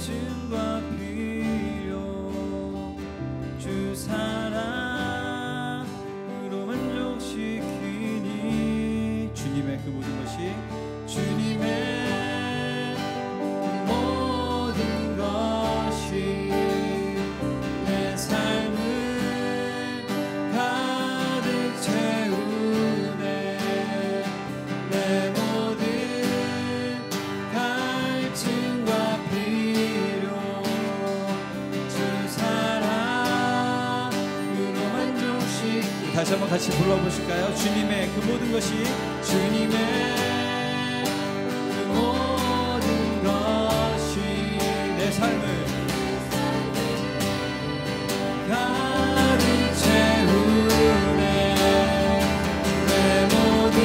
갈증과 필요 주 사랑으로 만족시키니 주님의 그 모든 것이 주님의 모든 것이 내 삶을 가득 채우네 내 모든 갈증과 필요 주 사랑으로 만족시키니 다시 한번 같이 불러보실까요? 주님의 그 모든 것이 주님의 내 삶을 가득 채우네 내 모든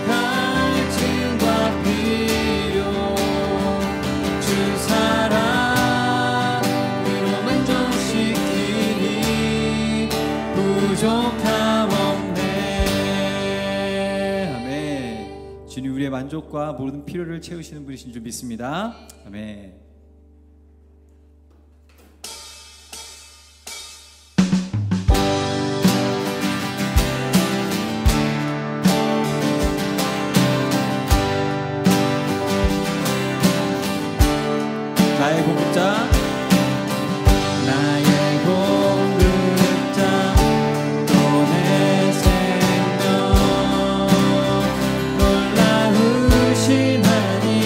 갈증과 필요 주 사랑으로 만족시키니 부족함 없네. 아멘. 주님 우리의 만족과 모든 필요를 채우시는 분이신 줄 믿습니다. 아멘. 나의 공급자 나의 공급자 또 내 생명 놀라우신 하나님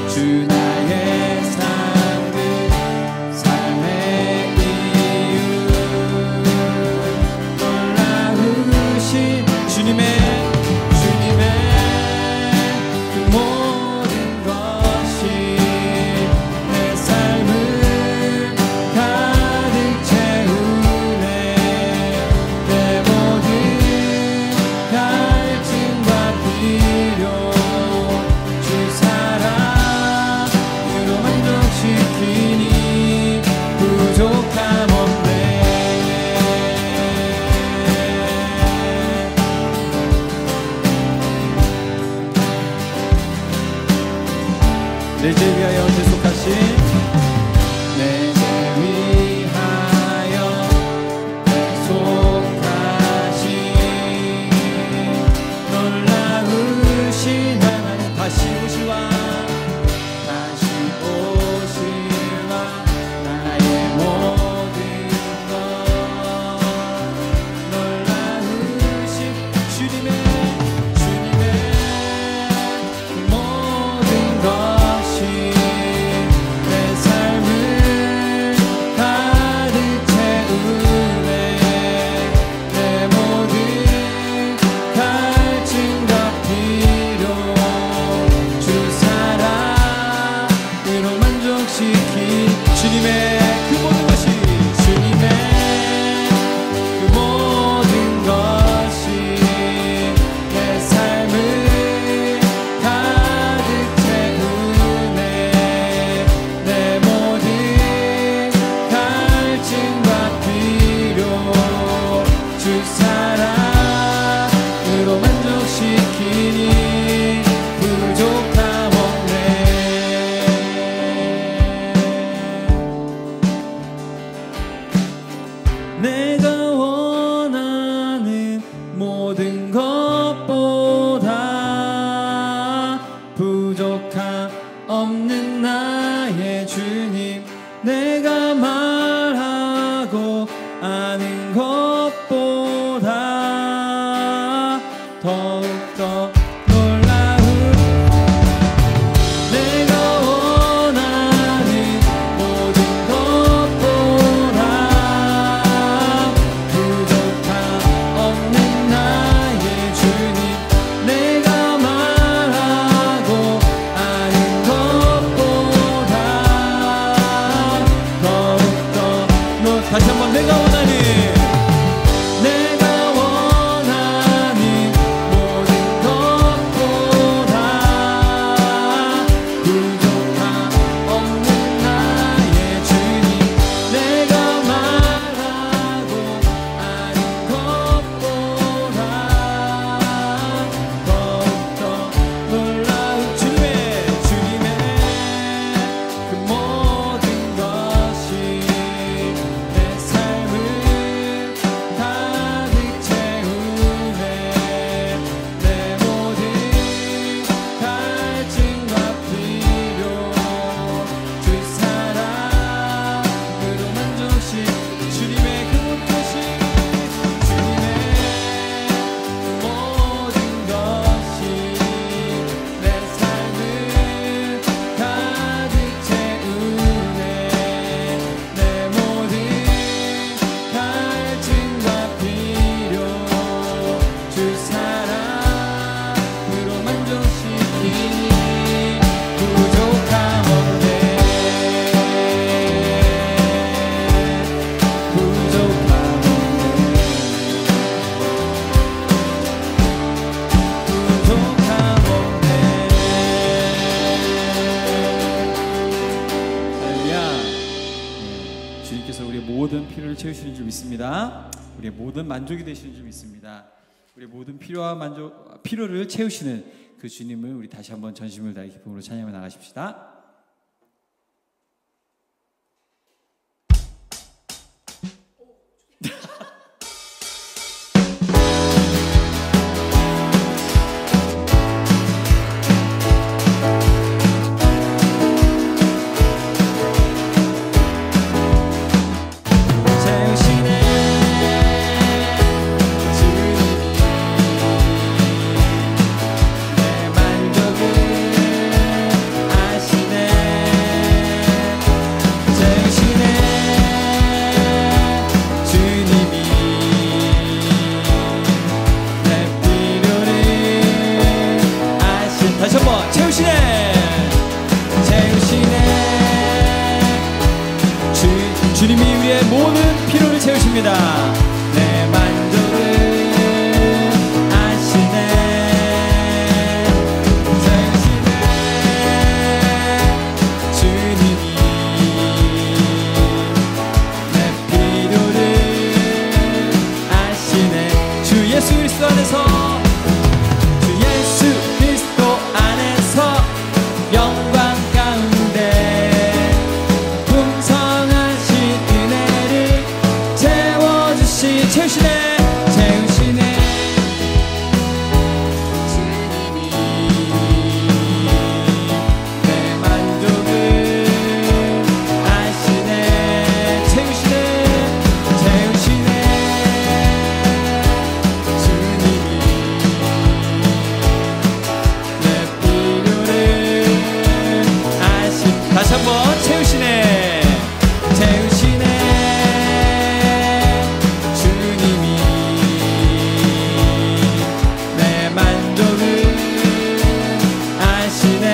주 나의 삶 그 삶의 이유 놀라우신 주님의 그 모든 것이 내 삶을 가득 채우네 내 모든 갈증과 필요 주 사랑으로 만족시키니 부족함 없네. 내 죄 위하여 대속하신 내 죄 위하여 대속하신 놀라우신 하나님 다시 오실와 나의 모든 것 놀라우신 주님의 모든 것이 내 삶을 가득 채우네 내 모든 갈증과 필요 주 사랑으로 만족시키 주님의 그 모든 것이 주님의 그 모든 것이 내 삶을 가득 채우네 내 모든 갈증과 필요 주 사랑으로 만족시키니 부족함 없네. 내가 원하는 모든 것보다 부족함 없는 나의 주님 내가 말하고 아는 것보다 더욱더 놀라운 내가 원하는 모든 것보다 부족함 없는 나의 주님 내가 말하고 아는 것보다 더욱더 다시 한번 내가 원하는 모든 것보다 부족함 없는 나의 주님 내가 말하고 아는 것보다 더욱더 놀라운 주님의 피로를 채우시는 줄 믿습니다. 우리의 모든 만족이 되시는 줄 믿습니다. 우리의 모든 피로를 채우시는 그 주님을 우리 다시 한번 전심을 다해 기쁨으로 찬양해 나가십시다. 주님이 우리의 모든 피로를 채우십니다. 내 만족을 아시네. 채우시네. 주님이 내 피로를 아시네. 주 예수 그리스도 안에서, 주 예수 그리스도 안에서 영광 가운데 풍성하신 은혜를 채우시네. 채우시네. 주님이 내 만족을 아시네. 채우시네. 채우시네. 주님이 내 필요를 아시네. 다시 한번 채우시네. 채우시네. 주님이 내 만족을 아시네.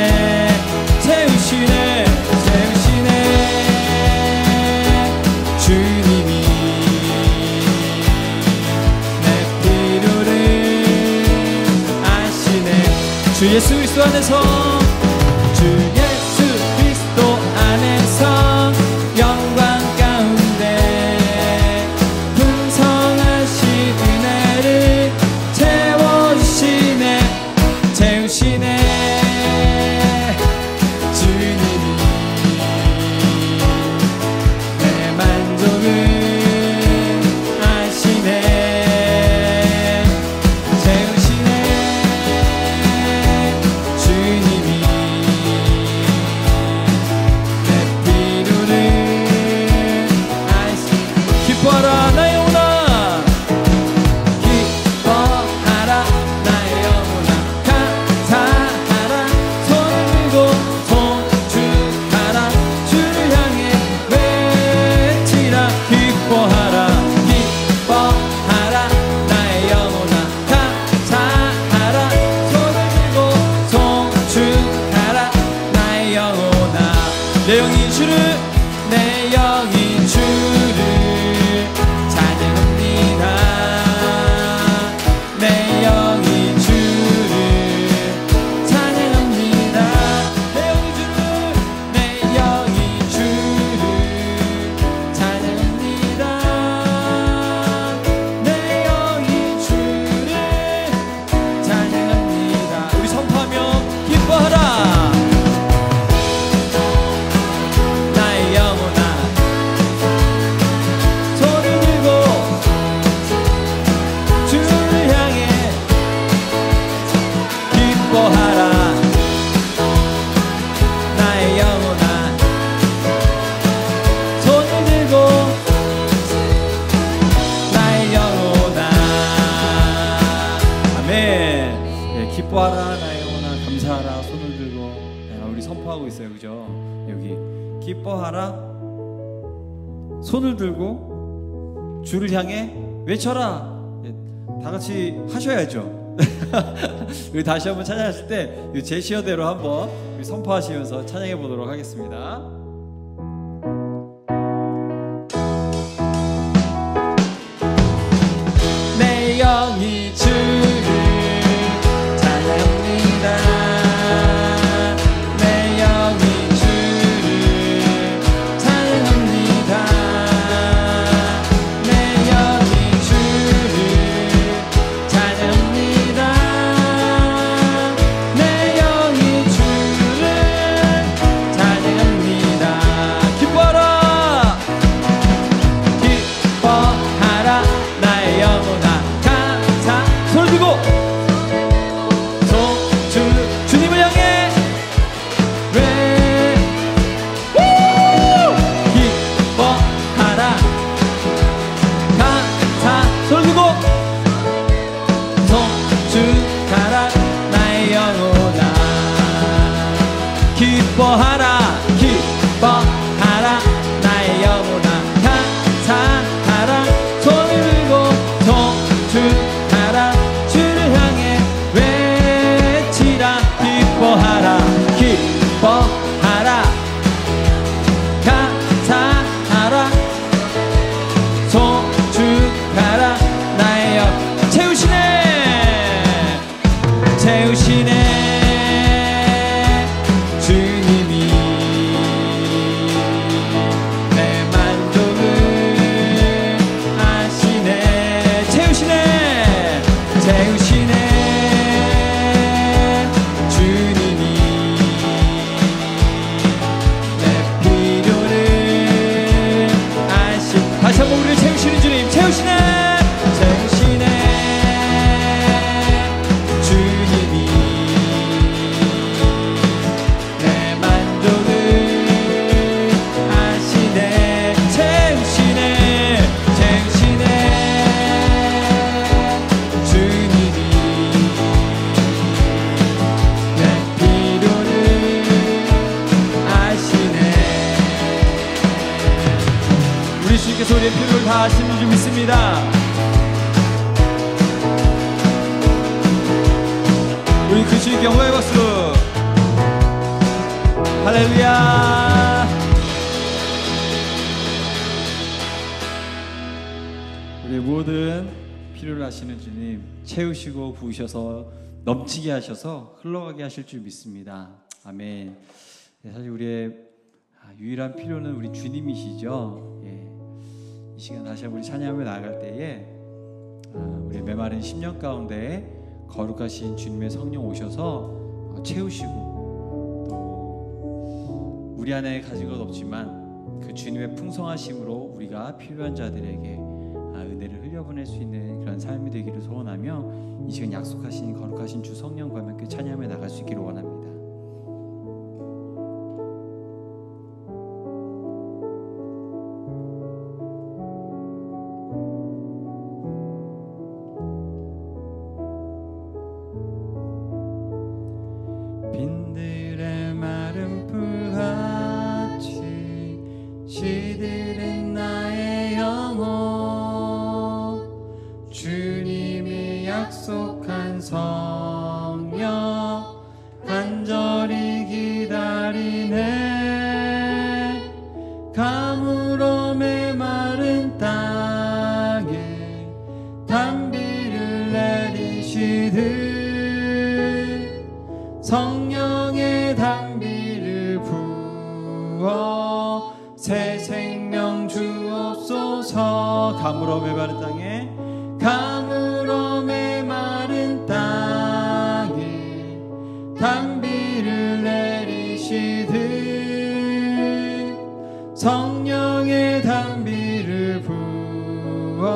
채우시네. 채우시네. 주님이 내 필요를 아시네. 주 예수 그리스도 안에서, 주 예수 그리스도 안에서 영광 가운데 풍성하신 은혜를 채워주시네. 채우시네. 주님이 내 만족을 아시네. 채우시네. 주님이 내 필요를 아시네. 기뻐하라 나의 영혼아. 기뻐하라 나의 영혼아. 감사하라. 손을 들고 송축하라. 주를 향해 외치라. 기뻐하라. 기뻐하라 나의 영혼아. 감사하라. 손을 들고 송축하라. 나의 영혼아. 내 영이 주를, 내 영이 주를 찬양합니다. 내 영이 주를 찬양합니다. 내 영이 주를, 내 영이 주를 찬양합니다. 내 영이 주를 찬양합니다. 우리 선포하며 기뻐하라. 나의 영혼아. 손을 들고 주를 향해 기뻐하라. 나의 영혼아. 손을 들고 나의 영혼아. 아멘. 네, 기뻐하라 나의 영혼아. 감사하라. 손을 들고. 네, 우리 선포하고 있어요, 그죠? 여기 기뻐하라. 손을 들고 주를 향해 외쳐라. 네, 다 같이 하셔야죠. 우리 다시 한번 찬양하실 때 이 제시어대로 한번 우리 선포하시면서 찬양해 보도록 하겠습니다. 내 영이 주를 찬양합니다. 내 영이 주를 찬양합니다. 기뻐하라 기뻐하라 나의 영혼아 감사하라 손을 들고 송축하라 주를 향해 외치라 기뻐하라 기뻐하라 감사하라 송축하라 나의 영 채우시네 채우시네 주님이 내 만족을 아시네 채우시네 채우시네 주님이 내 필요를 아시 다시 한번 우리를 채우시는 주님 채우시네 채우시네 주님이 내 만족을 아시네 채우시네 채우시네 주님이 내 필요를 아시네 우리 주님께서 우리의 필요를 다 아시는 줄 믿습니다. 우리 그 주님께 영광의 박수 할렐루야. 우리 모든 필요를 아시는 주님 채우시고 부으셔서 넘치게 하셔서 흘러가게 하실 줄 믿습니다. 아멘. 사실 우리의 유일한 필요는 우리 주님이시죠. 이 시간 다시 한번 우리 찬양하며 나아갈 때에 우리의 메마른 심령 가운데 거룩하신 주님의 성령 오셔서 채우시고 또 우리 안에 가진 것 없지만 그 주님의 풍성하심으로 우리가 필요한 자들에게 은혜를 흘려보낼 수 있는 그런 삶이 되기를 소원하며 이 시간 약속하신 거룩하신 주 성령과 함께 찬양하며 나갈 수 있기를 원합니다. 빈들의 마른 풀같이 시들은 나의 영혼 주님이 약속한 성령 간절히 기다리네 가물어 메마른 땅에 단비를 내리시듯 성령의 단비를 부어 새 생명 주옵소서 가물어 메마른 땅에 가물어 메마른 땅에 단비를 내리시듯 성령의 단비를 부어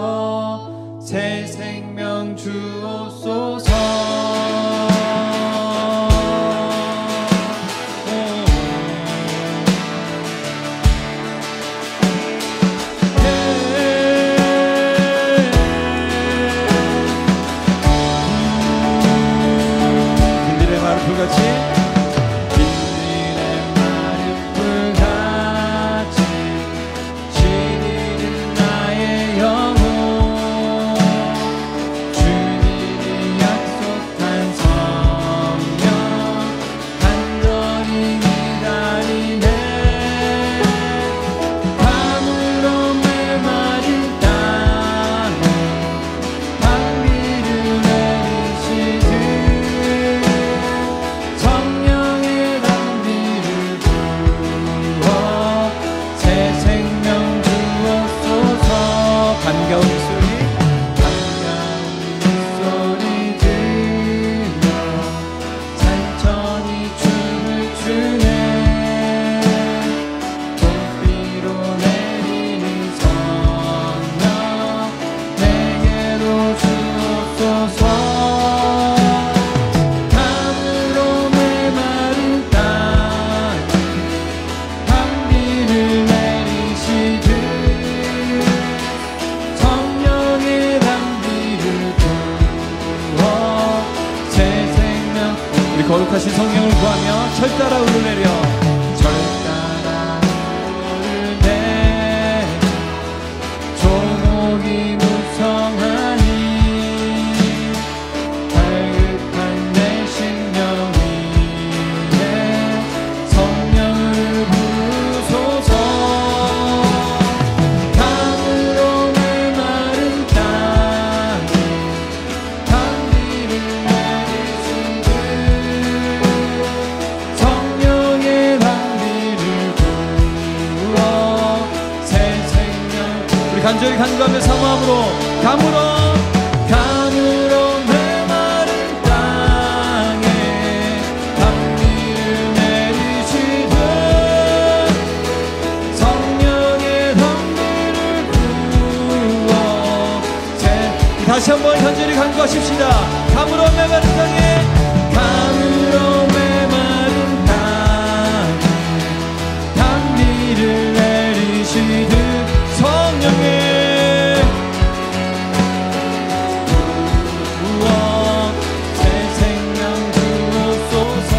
새 생명 주옵소서 주님이 간절히 간구하며 사모함으로 감으로 메마른 땅에 단비를 내리시듯 성령의 단비를 부어 다시 한번 간절히 간구하십시다. 감으로 메마른 땅에 감으로 메마른 땅에 단비를 내리시듯 성령의 부어 새 생명 주옵소서.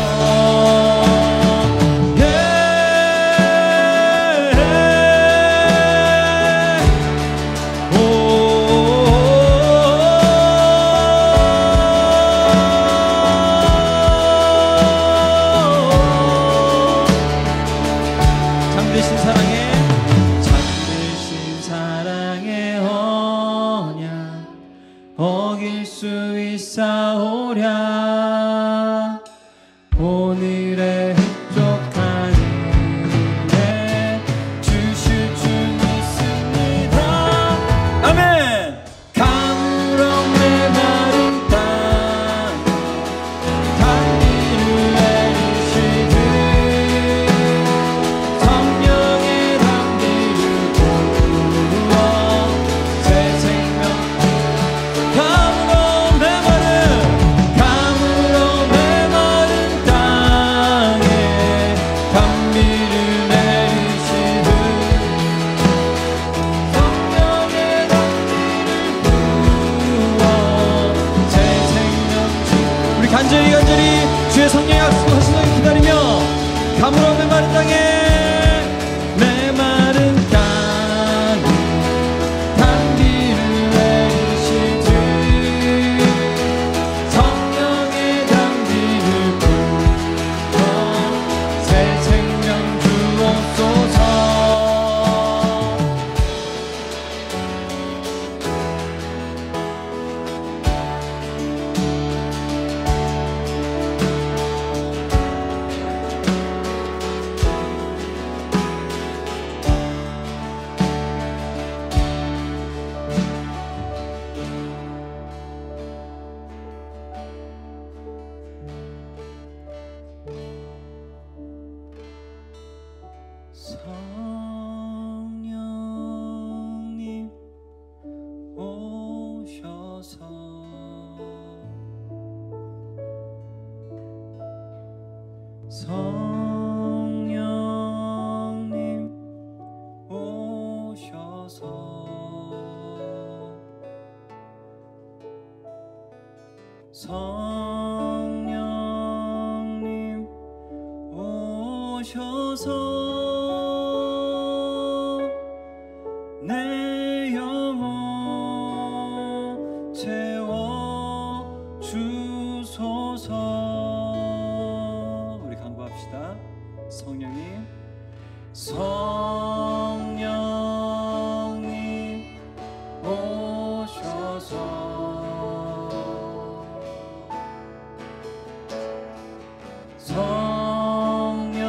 잠드신 사랑의 언약 어길 수 있사오랴. 오늘의 흡족한 일에 주실 줄 믿습니다. 아멘. 감으로 메마른 땅 단비를 내리시듯 성령의 단비를 부어 새 생명 감으로 메마른 땅에 단비를 내리시듯 성령의 단비를 부어 새 생명 주. 우리 간절히 주의 성령의 약속하시는 기다리며 감으로 메마른 땅에 단비를 내리시듯 성령의 단비를 부어 새 생명 주옵소서. 성령님 오셔서 성령님 오셔서 성령님 오셔서 내 영혼 채워 주소서. 우리 간구합시다. 성령님 오셔서 성령님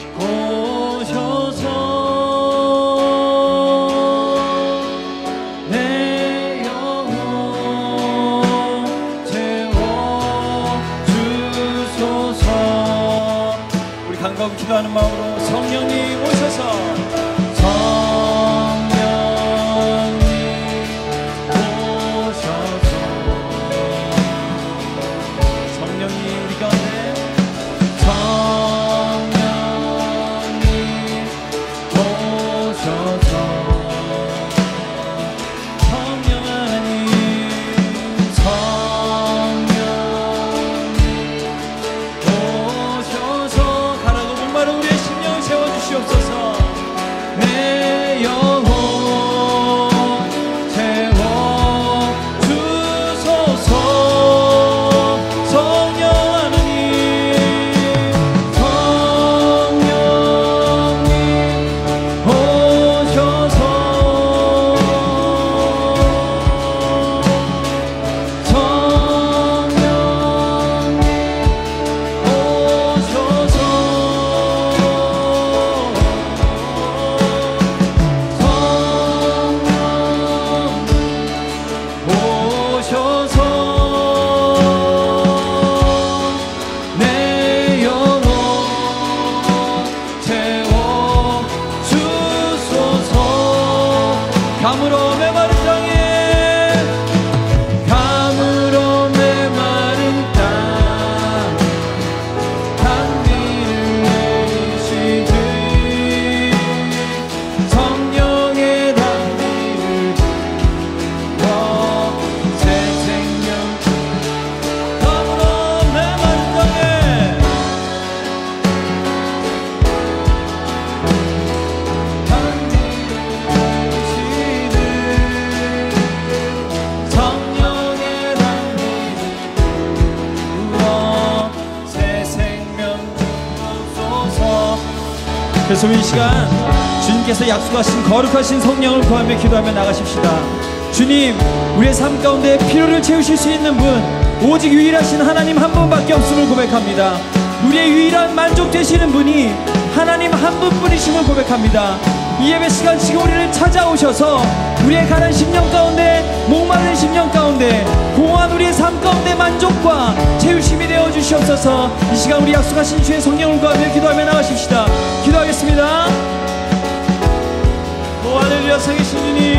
오셔서 내 영혼 채워주소서. 우리 간구하고 기도하는 마음으로 성령님 오셔서 가라고 목마른 우리의 심령 가물어 메마른 땅에 가물어 메마른 땅 단비를 내리시듯 성령의 단비를 부어 새 생명 가물어 메마른 땅에 그래서 이 시간 주님께서 약속하신 거룩하신 성령을 구하며 기도하며 나가십시다. 주님, 우리의 삶 가운데 필요를 채우실 수 있는 분 오직 유일하신 하나님 한 분밖에 없음을 고백합니다. 우리의 유일한 만족 되시는 분이 하나님 한 분뿐이심을 고백합니다. 이 예배 시간 지금 우리를 찾아오셔서 우리의 가난 심령 가운데, 목마른 심령 가운데, 공허한 우리의 삶 가운데 만족과 채우심이 되어 주시옵소서. 이 시간 우리 약속하신 주의 성령을 구하며 기도하며 나가십시다. 기도하겠습니다. 오 할렐루야. 살아계신 주님,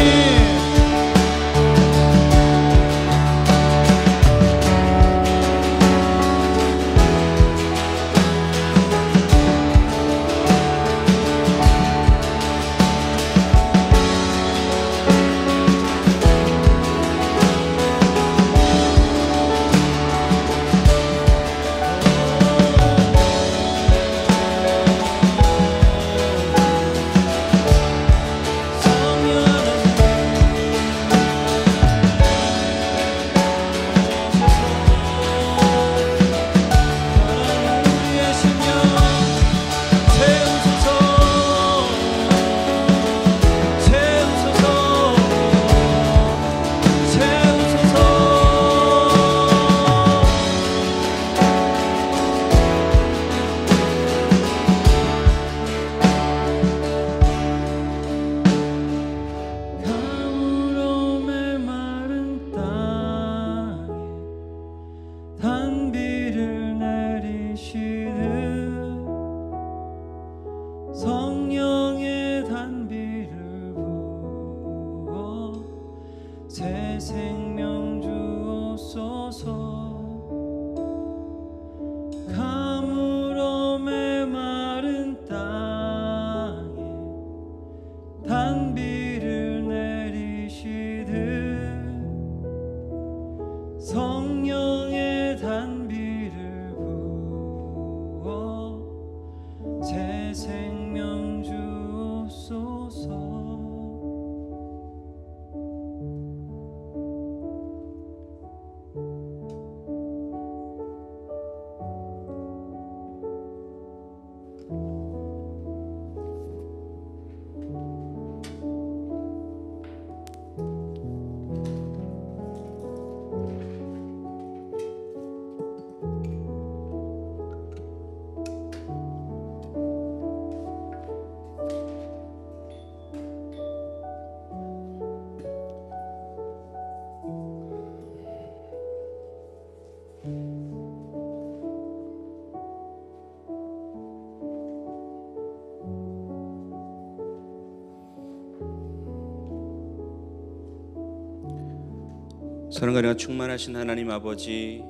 사랑과 충만하신 하나님 아버지,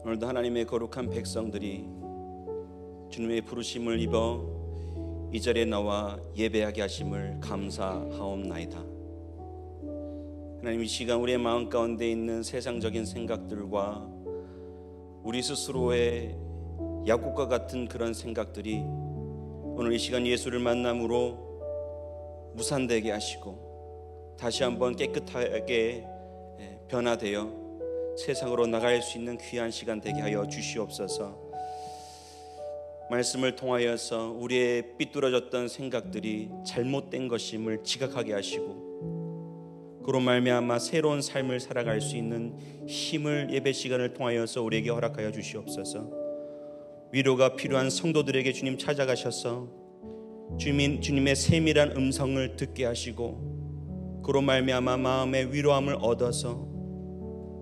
오늘도 하나님의 거룩한 백성들이 주님의 부르심을 입어 이 자리에 나와 예배하게 하심을 감사하옵나이다. 하나님, 이 시간 우리의 마음 가운데 있는 세상적인 생각들과 우리 스스로의 약국과 같은 그런 생각들이 오늘 이 시간 예수를 만남으로 무산되게 하시고 다시 한번 깨끗하게 변화되어 세상으로 나갈 수 있는 귀한 시간 되게 하여 주시옵소서. 말씀을 통하여서 우리의 삐뚤어졌던 생각들이 잘못된 것임을 지각하게 하시고 그로 말미암아 새로운 삶을 살아갈 수 있는 힘을 예배 시간을 통하여서 우리에게 허락하여 주시옵소서. 위로가 필요한 성도들에게 주님 찾아가셔서 주님의 세밀한 음성을 듣게 하시고 그로 말미암아 마음의 위로함을 얻어서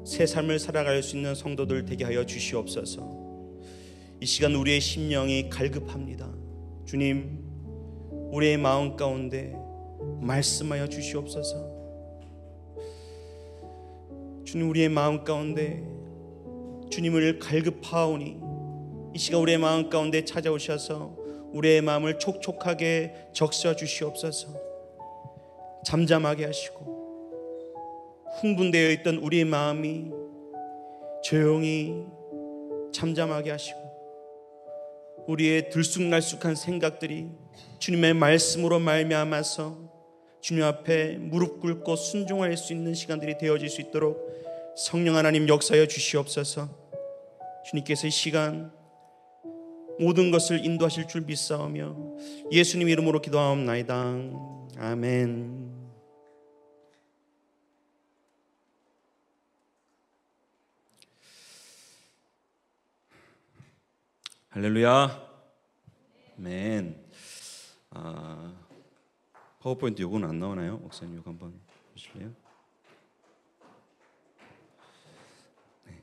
새 삶을 살아갈 수 있는 성도들 되게 하여 주시옵소서. 이 시간 우리의 심령이 갈급합니다. 주님, 우리의 마음 가운데 말씀하여 주시옵소서. 주님, 우리의 마음 가운데 주님을 갈급하오니 이 시간 우리의 마음 가운데 찾아오셔서 우리의 마음을 촉촉하게 적셔 주시옵소서. 잠잠하게 하시고 흥분되어 있던 우리의 마음이 조용히 잠잠하게 하시고 우리의 들쑥날쑥한 생각들이 주님의 말씀으로 말미암아서 주님 앞에 무릎 꿇고 순종할 수 있는 시간들이 되어질 수 있도록 성령 하나님 역사하여 주시옵소서. 주님께서 이 시간 모든 것을 인도하실 줄 믿사오며 예수님 이름으로 기도하옵나이다. 아멘. 할렐루야. 아멘. 파워포인트 요거는 안 나오나요? 목사님 요거 한번 보실래요? 네.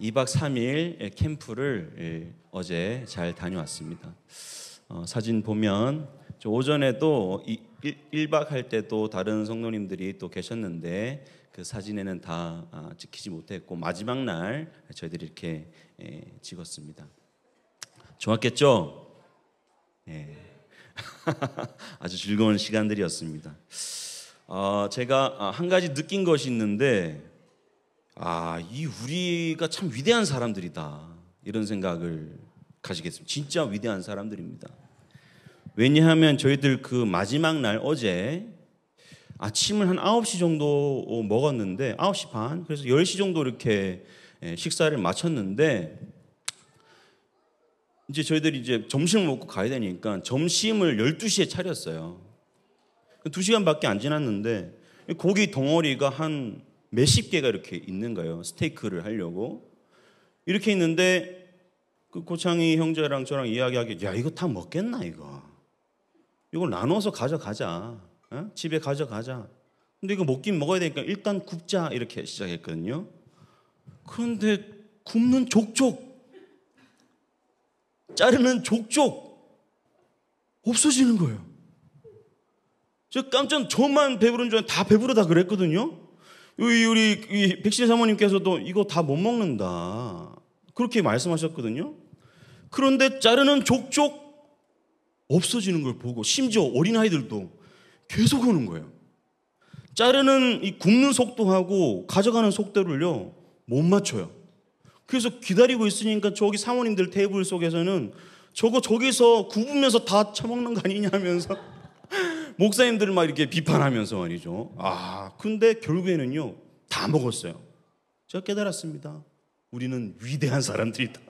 2박 3일 캠프를 어제 잘 다녀왔습니다. 사진 보면 오전에도 1박 할 때도 다른 성도님들이 또 계셨는데 그 사진에는 다 찍히지 못했고 마지막 날 저희들이 이렇게 찍었습니다. 좋았겠죠? 네. 아주 즐거운 시간들이었습니다. 제가 한 가지 느낀 것이 있는데 이 우리가 참 위대한 사람들이다 이런 생각을 가지겠습니다. 진짜 위대한 사람들입니다. 왜냐하면 저희들 그 마지막 날 어제 아침을 한 9시 정도 먹었는데 9시 반 그래서 10시 정도 이렇게 식사를 마쳤는데 이제 저희들이 이제 점심을 먹고 가야 되니까 점심을 12시에 차렸어요. 2시간밖에 안 지났는데 고기 덩어리가 한 몇십 개가 이렇게 있는 거예요. 스테이크를 하려고. 이렇게 있는데 그 고창희 형제랑 저랑 이야기하기 야 이거 다 먹겠나 이거. 이걸 나눠서 가져가자. 집에 가져가자. 근데 이거 먹긴 먹어야 되니까 일단 굽자 이렇게 시작했거든요. 그런데 굽는 족족 자르는 족족 없어지는 거예요. 저 깜짝 저만 배부른 줄 알고 다 배부르다 그랬거든요. 우리 백신 사모님께서도 이거 다 못 먹는다 그렇게 말씀하셨거든요. 그런데 자르는 족족 없어지는 걸 보고 심지어 어린아이들도 계속 오는 거예요. 자르는 이 굽는 속도하고 가져가는 속도를요 못 맞춰요. 그래서 기다리고 있으니까 저기 사모님들 테이블 속에서는 저기서 굽으면서 다 처먹는 거 아니냐면서 목사님들 막 이렇게 비판하면서 말이죠. 근데 결국에는요 다 먹었어요. 제가 깨달았습니다. 우리는 위대한 사람들이다.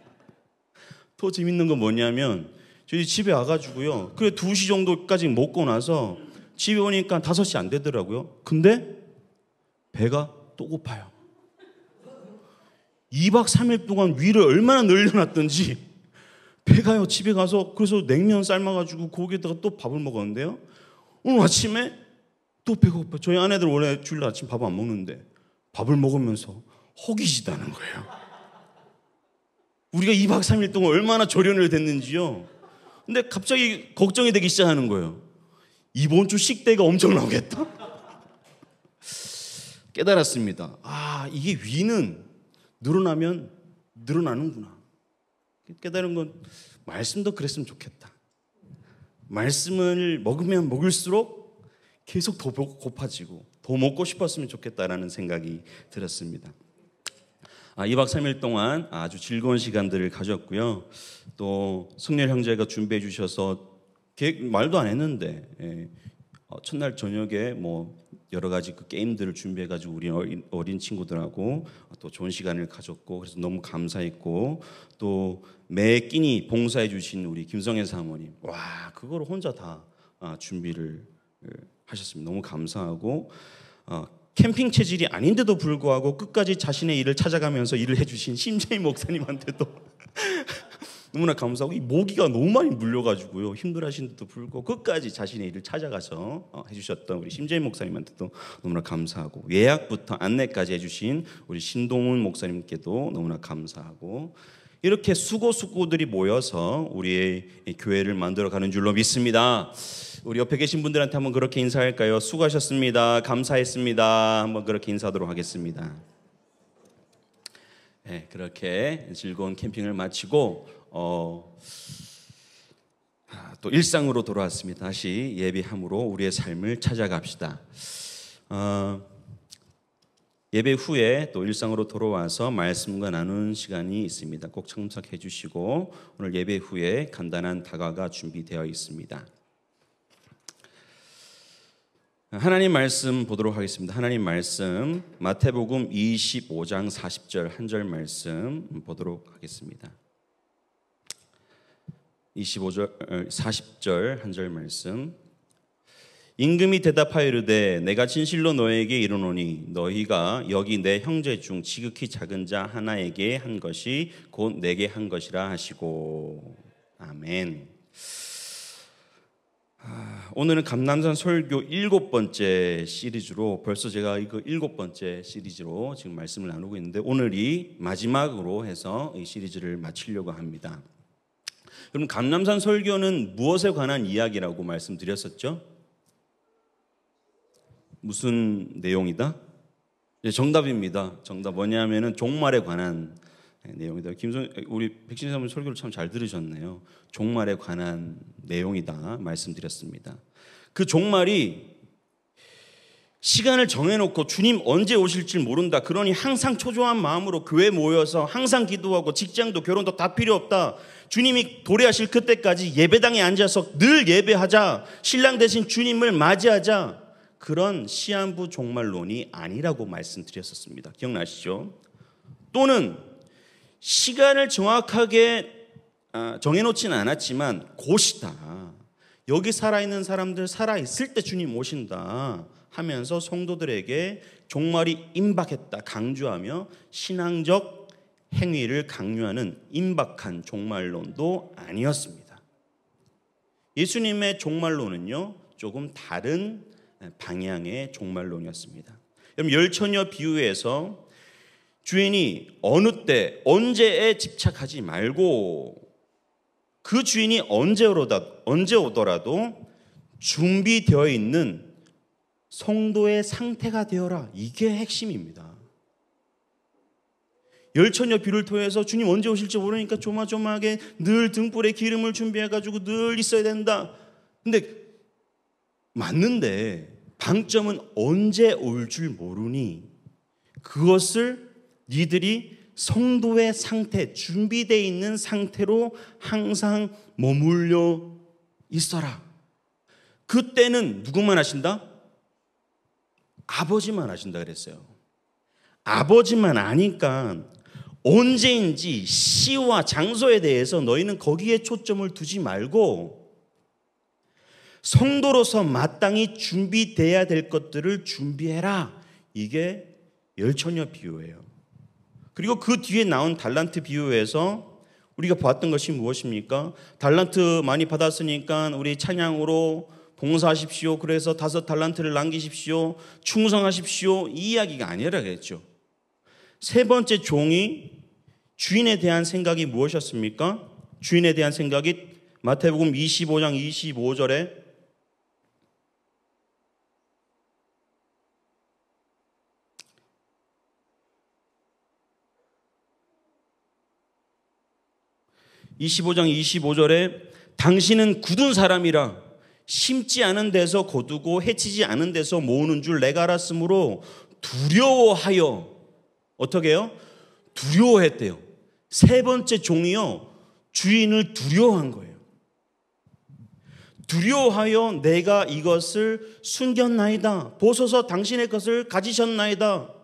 더 재밌는 건 뭐냐면 저희 집에 와가지고요. 그래 2시 정도까지 먹고 나서 집에 오니까 5시 안 되더라고요. 근데 배가 또 고파요. 2박 3일 동안 위를 얼마나 늘려놨던지 배가요. 집에 가서 그래서 냉면 삶아가지고 거기에다가 또 밥을 먹었는데요. 오늘 아침에 또 배가 고파요. 저희 아내들 원래 주일 아침 밥 안 먹는데 밥을 먹으면서 허기지다는 거예요. 우리가 2박 3일 동안 얼마나 조련을 됐는지요. 근데 갑자기 걱정이 되기 시작하는 거예요. 이번 주 식대가 엄청 나오겠다. 깨달았습니다. 이게 위는 늘어나면 늘어나는구나. 깨달은 건 말씀도 그랬으면 좋겠다. 말씀을 먹으면 먹을수록 계속 더 고파지고 더 먹고 싶었으면 좋겠다라는 생각이 들었습니다. 2박 3일 동안 아주 즐거운 시간들을 가졌고요. 또 승렬 형제가 준비해 주셔서 말도 안 했는데 첫날 저녁에 뭐 여러 가지 그 게임들을 준비해가지고 우리 어린 친구들하고 또 좋은 시간을 가졌고 그래서 너무 감사했고 또 매 끼니 봉사해 주신 우리 김성애 사모님 그거를 혼자 다 준비를 하셨습니다. 너무 감사하고 캠핑 체질이 아닌데도 불구하고 끝까지 자신의 일을 찾아가면서 일을 해주신 심재희 목사님한테도 너무나 감사하고 이 모기가 너무 많이 물려가지고요 힘들어하시는데도 불구하고 끝까지 자신의 일을 찾아가서 해주셨던 우리 심재희 목사님한테도 너무나 감사하고 예약부터 안내까지 해주신 우리 신동훈 목사님께도 너무나 감사하고 이렇게 수고들이 모여서 우리의 교회를 만들어가는 줄로 믿습니다. 우리 옆에 계신 분들한테 한번 그렇게 인사할까요? 수고하셨습니다. 감사했습니다. 한번 그렇게 인사하도록 하겠습니다. 네, 그렇게 즐거운 캠핑을 마치고 또 일상으로 돌아왔습니다. 다시 예배함으로 우리의 삶을 찾아갑시다. 예배 후에 또 일상으로 돌아와서 말씀과 나누는 시간이 있습니다. 꼭 참석해 주시고 오늘 예배 후에 간단한 다과가 준비되어 있습니다. 하나님 말씀 보도록 하겠습니다. 하나님 말씀 마태복음 25장 40절 한 절 말씀 보도록 하겠습니다. 25절 40절 한 절 말씀. 임금이 대답하여 이르되 내가 진실로 너에게 이르노니 너희가 여기 내 형제 중 지극히 작은 자 하나에게 한 것이 곧 내게 한 것이라 하시고. 아멘. 오늘은 감람산 설교 7번째 시리즈로 벌써 제가 이거 7번째 시리즈로 지금 말씀을 나누고 있는데 오늘이 마지막으로 해서 이 시리즈를 마치려고 합니다. 그럼 감람산 설교는 무엇에 관한 이야기라고 말씀드렸었죠? 무슨 내용이다? 정답입니다. 정답 뭐냐면은 종말에 관한 내용이다. 우리 백신 사모님 설교를 참 잘 들으셨네요. 종말에 관한 내용이다 말씀드렸습니다. 그 종말이 시간을 정해놓고 주님 언제 오실지 모른다. 그러니 항상 초조한 마음으로 교회 모여서 항상 기도하고 직장도 결혼도 다 필요 없다. 주님이 도래하실 그때까지 예배당에 앉아서 늘 예배하자. 신랑 대신 주님을 맞이하자. 그런 시한부 종말론이 아니라고 말씀드렸었습니다. 기억나시죠? 또는 시간을 정확하게 정해놓지는 않았지만 곧이다. 여기 살아있는 사람들 살아있을 때 주님 오신다 하면서 성도들에게 종말이 임박했다 강조하며 신앙적 행위를 강요하는 임박한 종말론도 아니었습니다. 예수님의 종말론은요 조금 다른 방향의 종말론이었습니다. 여러분 열처녀 비유에서 주인이 어느 때 언제에 집착하지 말고 그 주인이 언제 오더라도 준비되어 있는 성도의 상태가 되어라. 이게 핵심입니다. 열처녀 비유를 통해서 주님 언제 오실지 모르니까 조마조마하게 늘 등불에 기름을 준비해가지고 늘 있어야 된다. 근데 맞는데 방점은 언제 올 줄 모르니 그것을 니들이 성도의 상태, 준비되어 있는 상태로 항상 머물려 있어라. 그때는 누구만 하신다? 아버지만 하신다 그랬어요. 아버지만 아니까 언제인지 시와 장소에 대해서 너희는 거기에 초점을 두지 말고 성도로서 마땅히 준비돼야 될 것들을 준비해라. 이게 열처녀 비유예요. 그리고 그 뒤에 나온 달란트 비유에서 우리가 봤던 것이 무엇입니까? 달란트 많이 받았으니까 우리 찬양으로 봉사하십시오. 그래서 5 달란트를 남기십시오. 충성하십시오. 이 이야기가 아니라 그랬죠. 세 번째 종이 주인에 대한 생각이 무엇이었습니까? 주인에 대한 생각이 마태복음 25장 25절에 당신은 굳은 사람이라 심지 않은 데서 거두고 해치지 않은 데서 모으는 줄 내가 알았으므로 두려워하여 어떻게 해요? 두려워했대요. 세 번째 종이요 주인을 두려워한 거예요. 두려워하여 내가 이것을 숨겼나이다. 보소서 당신의 것을 가지셨나이다.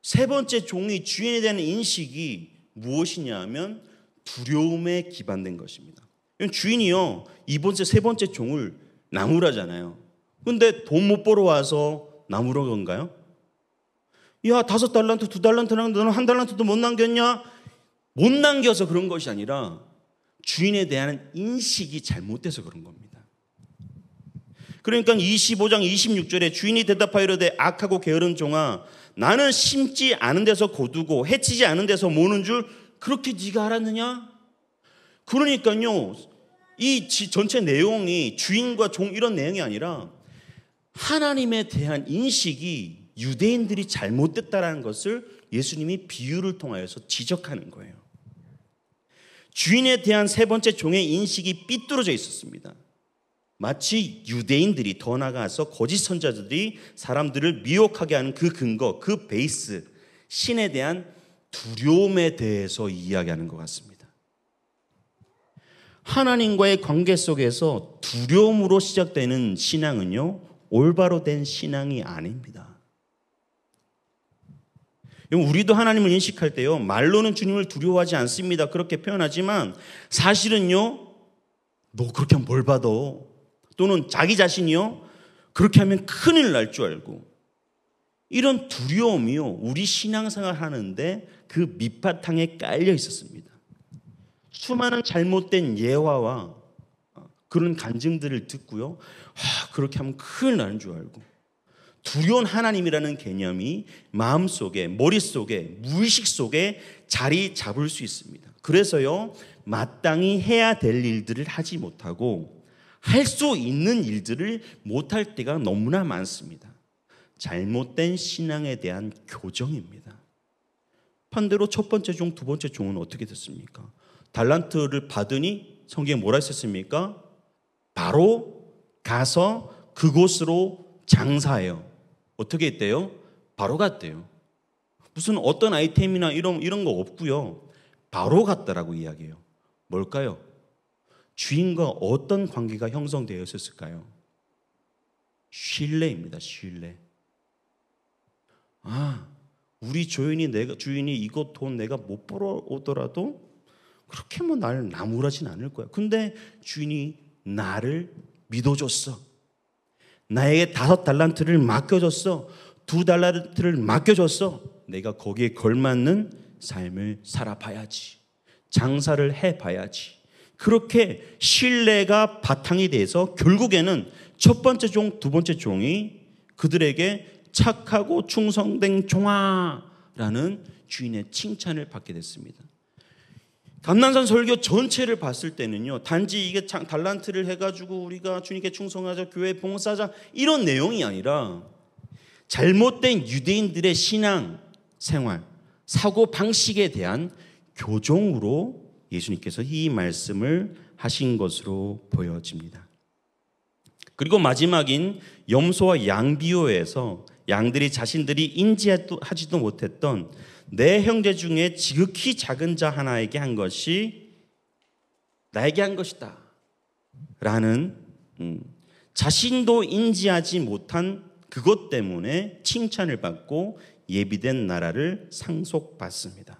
세 번째 종이 주인에 대한 인식이 무엇이냐 하면 두려움에 기반된 것입니다. 주인이요 이 번째 세 번째 종을 나무라잖아요. 근데 돈 못 벌어 와서 나무란 건가요? 야 5 달란트 2 달란트랑 너는 1 달란트도 못 남겼냐? 못 남겨서 그런 것이 아니라 주인에 대한 인식이 잘못돼서 그런 겁니다. 그러니까 25장 26절에 주인이 대답하여 이르되 악하고 게으른 종아 나는 심지 않은 데서 거두고 해치지 않은 데서 모으는 줄 그렇게 네가 알았느냐? 그러니까요, 이 전체 내용이 주인과 종 이런 내용이 아니라 하나님에 대한 인식이 유대인들이 잘못됐다라는 것을 예수님이 비유를 통하여서 지적하는 거예요. 주인에 대한 세 번째 종의 인식이 삐뚤어져 있었습니다. 마치 유대인들이 더 나아가서 거짓 선자들이 사람들을 미혹하게 하는 그 근거, 그 베이스, 신에 대한 두려움에 대해서 이야기하는 것 같습니다. 하나님과의 관계 속에서 두려움으로 시작되는 신앙은요, 올바로 된 신앙이 아닙니다. 우리도 하나님을 인식할 때요, 말로는 주님을 두려워하지 않습니다. 그렇게 표현하지만 사실은요, 너 그렇게 하면 뭘 받아? 또는 자기 자신이요, 그렇게 하면 큰일 날 줄 알고, 이런 두려움이요, 우리 신앙생활 하는데 그 밑바탕에 깔려 있었습니다. 수많은 잘못된 예화와 그런 간증들을 듣고요, 그렇게 하면 큰일 나는 줄 알고, 두려운 하나님이라는 개념이 마음속에, 머릿속에, 무의식 속에 자리 잡을 수 있습니다. 그래서요, 마땅히 해야 될 일들을 하지 못하고 할 수 있는 일들을 못할 때가 너무나 많습니다. 잘못된 신앙에 대한 교정입니다. 반대로 첫 번째 종, 두 번째 종은 어떻게 됐습니까? 달란트를 받으니 성경에 뭐라 했었습니까? 바로 가서 그곳으로 장사해요. 어떻게 했대요? 바로 갔대요. 무슨 어떤 아이템이나 이런 거 없고요. 바로 갔다라고 이야기해요. 뭘까요? 주인과 어떤 관계가 형성되어 있었을까요? 신뢰입니다. 신뢰. 우리 주인이 이거 돈 내가 못 벌어오더라도 그렇게 뭐 날 나무라진 않을 거야. 근데 주인이 나를 믿어줬어. 나에게 5달란트를 맡겨줬어. 2달란트를 맡겨줬어. 내가 거기에 걸맞는 삶을 살아봐야지. 장사를 해봐야지. 그렇게 신뢰가 바탕이 돼서 결국에는 첫 번째 종, 두 번째 종이 그들에게 착하고 충성된 종아라는 주인의 칭찬을 받게 됐습니다. 감난산 설교 전체를 봤을 때는요, 단지 이게 달란트를 해가지고 우리가 주님께 충성하자, 교회 봉사하자 이런 내용이 아니라 잘못된 유대인들의 신앙 생활, 사고 방식에 대한 교정으로 예수님께서 이 말씀을 하신 것으로 보여집니다. 그리고 마지막인 염소와 양 비유에서 양들이 자신들이 인지하지도 못했던 내 형제 중에 지극히 작은 자 하나에게 한 것이 나에게 한 것이다 라는 자신도 인지하지 못한 그것 때문에 칭찬을 받고 예비된 나라를 상속받습니다.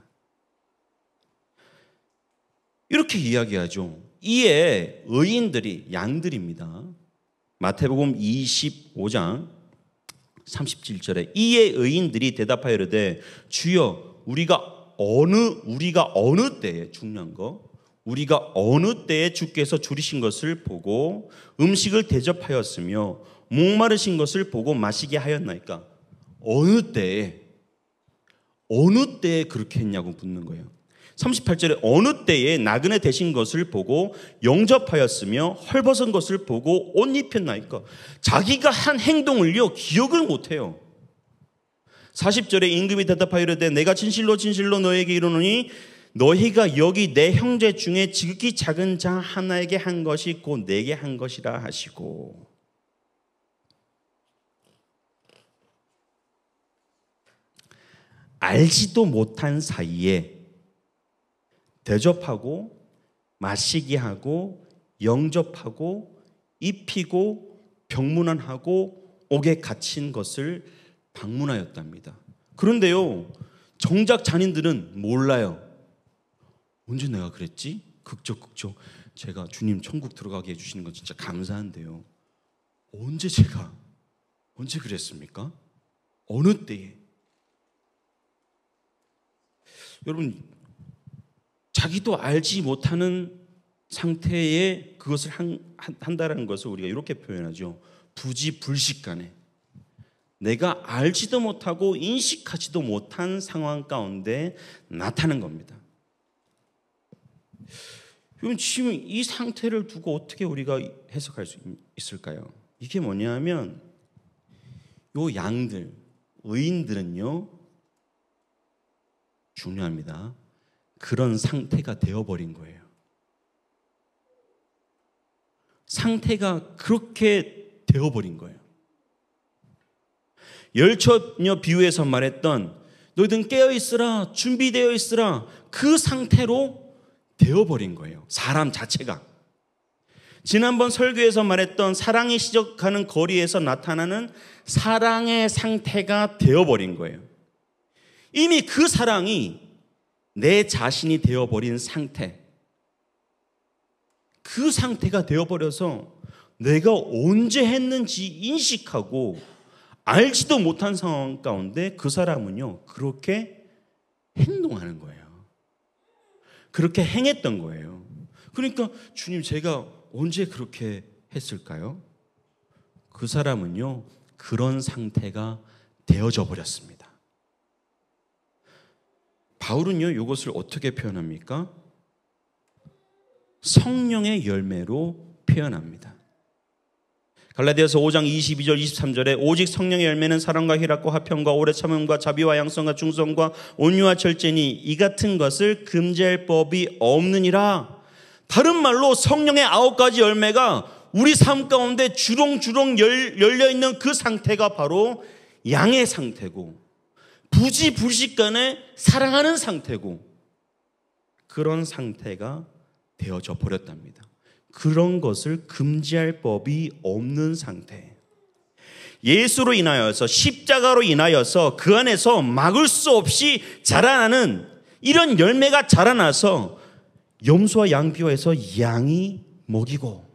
이렇게 이야기하죠. 이에 의인들이, 양들입니다. 마태복음 25장 37절에 이에 의인들이 대답하여 이르되 주여 우리가 어느 때에, 중요한 거, 우리가 어느 때에 주께서 줄이신 것을 보고 음식을 대접하였으며 목마르신 것을 보고 마시게 하였나이까? 어느 때에 그렇게 했냐고 묻는 거예요. 38절에 어느 때에 나그네 되신 것을 보고 영접하였으며 헐벗은 것을 보고 옷 입혔나이까? 자기가 한 행동을요 기억을 못해요. 40절에 임금이 대답하여 이르되 내가 진실로 진실로 너에게 이르노니 너희가 여기 내 형제 중에 지극히 작은 자 하나에게 한 것이 곧 내게 한 것이라 하시고, 알지도 못한 사이에 대접하고 마시게 하고 영접하고 입히고 병문안하고 옥에 갇힌 것을 방문하였답니다. 그런데요, 정작 잔인들은 몰라요. 언제 내가 그랬지? 극적 제가 주님 천국 들어가게 해주시는 건 진짜 감사한데요, 언제 그랬습니까? 어느 때에? 여러분, 자기도 알지 못하는 상태에 그것을 한다는 것을 우리가 이렇게 표현하죠. 부지불식간에 내가 알지도 못하고 인식하지도 못한 상황 가운데 나타난 겁니다. 그럼 지금 이 상태를 두고 어떻게 우리가 해석할 수 있을까요? 이게 뭐냐면 요 양들, 의인들은요, 중요합니다. 그런 상태가 되어버린 거예요. 상태가 그렇게 되어버린 거예요. 열처녀 비유에서 말했던 너희들 깨어있으라, 준비되어 있으라, 그 상태로 되어버린 거예요. 사람 자체가. 지난번 설교에서 말했던 사랑이 시작하는 거리에서 나타나는 사랑의 상태가 되어버린 거예요. 이미 그 사랑이 내 자신이 되어버린 상태, 그 상태가 되어버려서 내가 언제 했는지 인식하고 알지도 못한 상황 가운데 그 사람은요, 그렇게 행동하는 거예요. 그렇게 행했던 거예요. 그러니까 주님, 제가 언제 그렇게 했을까요? 그 사람은요, 그런 상태가 되어져 버렸습니다. 바울은요, 이것을 어떻게 표현합니까? 성령의 열매로 표현합니다. 갈라디아서 5장 22절 23절에 오직 성령의 열매는 사랑과 희락과 화평과 오래 참음과 자비와 양성과 중성과 온유와 절제니 이 같은 것을 금지할 법이 없느니라. 다른 말로 성령의 9가지 열매가 우리 삶 가운데 주렁주렁 열려있는 그 상태가 바로 양의 상태고, 부지불식간에 사랑하는 상태고, 그런 상태가 되어져 버렸답니다. 그런 것을 금지할 법이 없는 상태. 예수로 인하여서, 십자가로 인하여서 그 안에서 막을 수 없이 자라나는 이런 열매가 자라나서 염소와 양 비유해서 양이 먹이고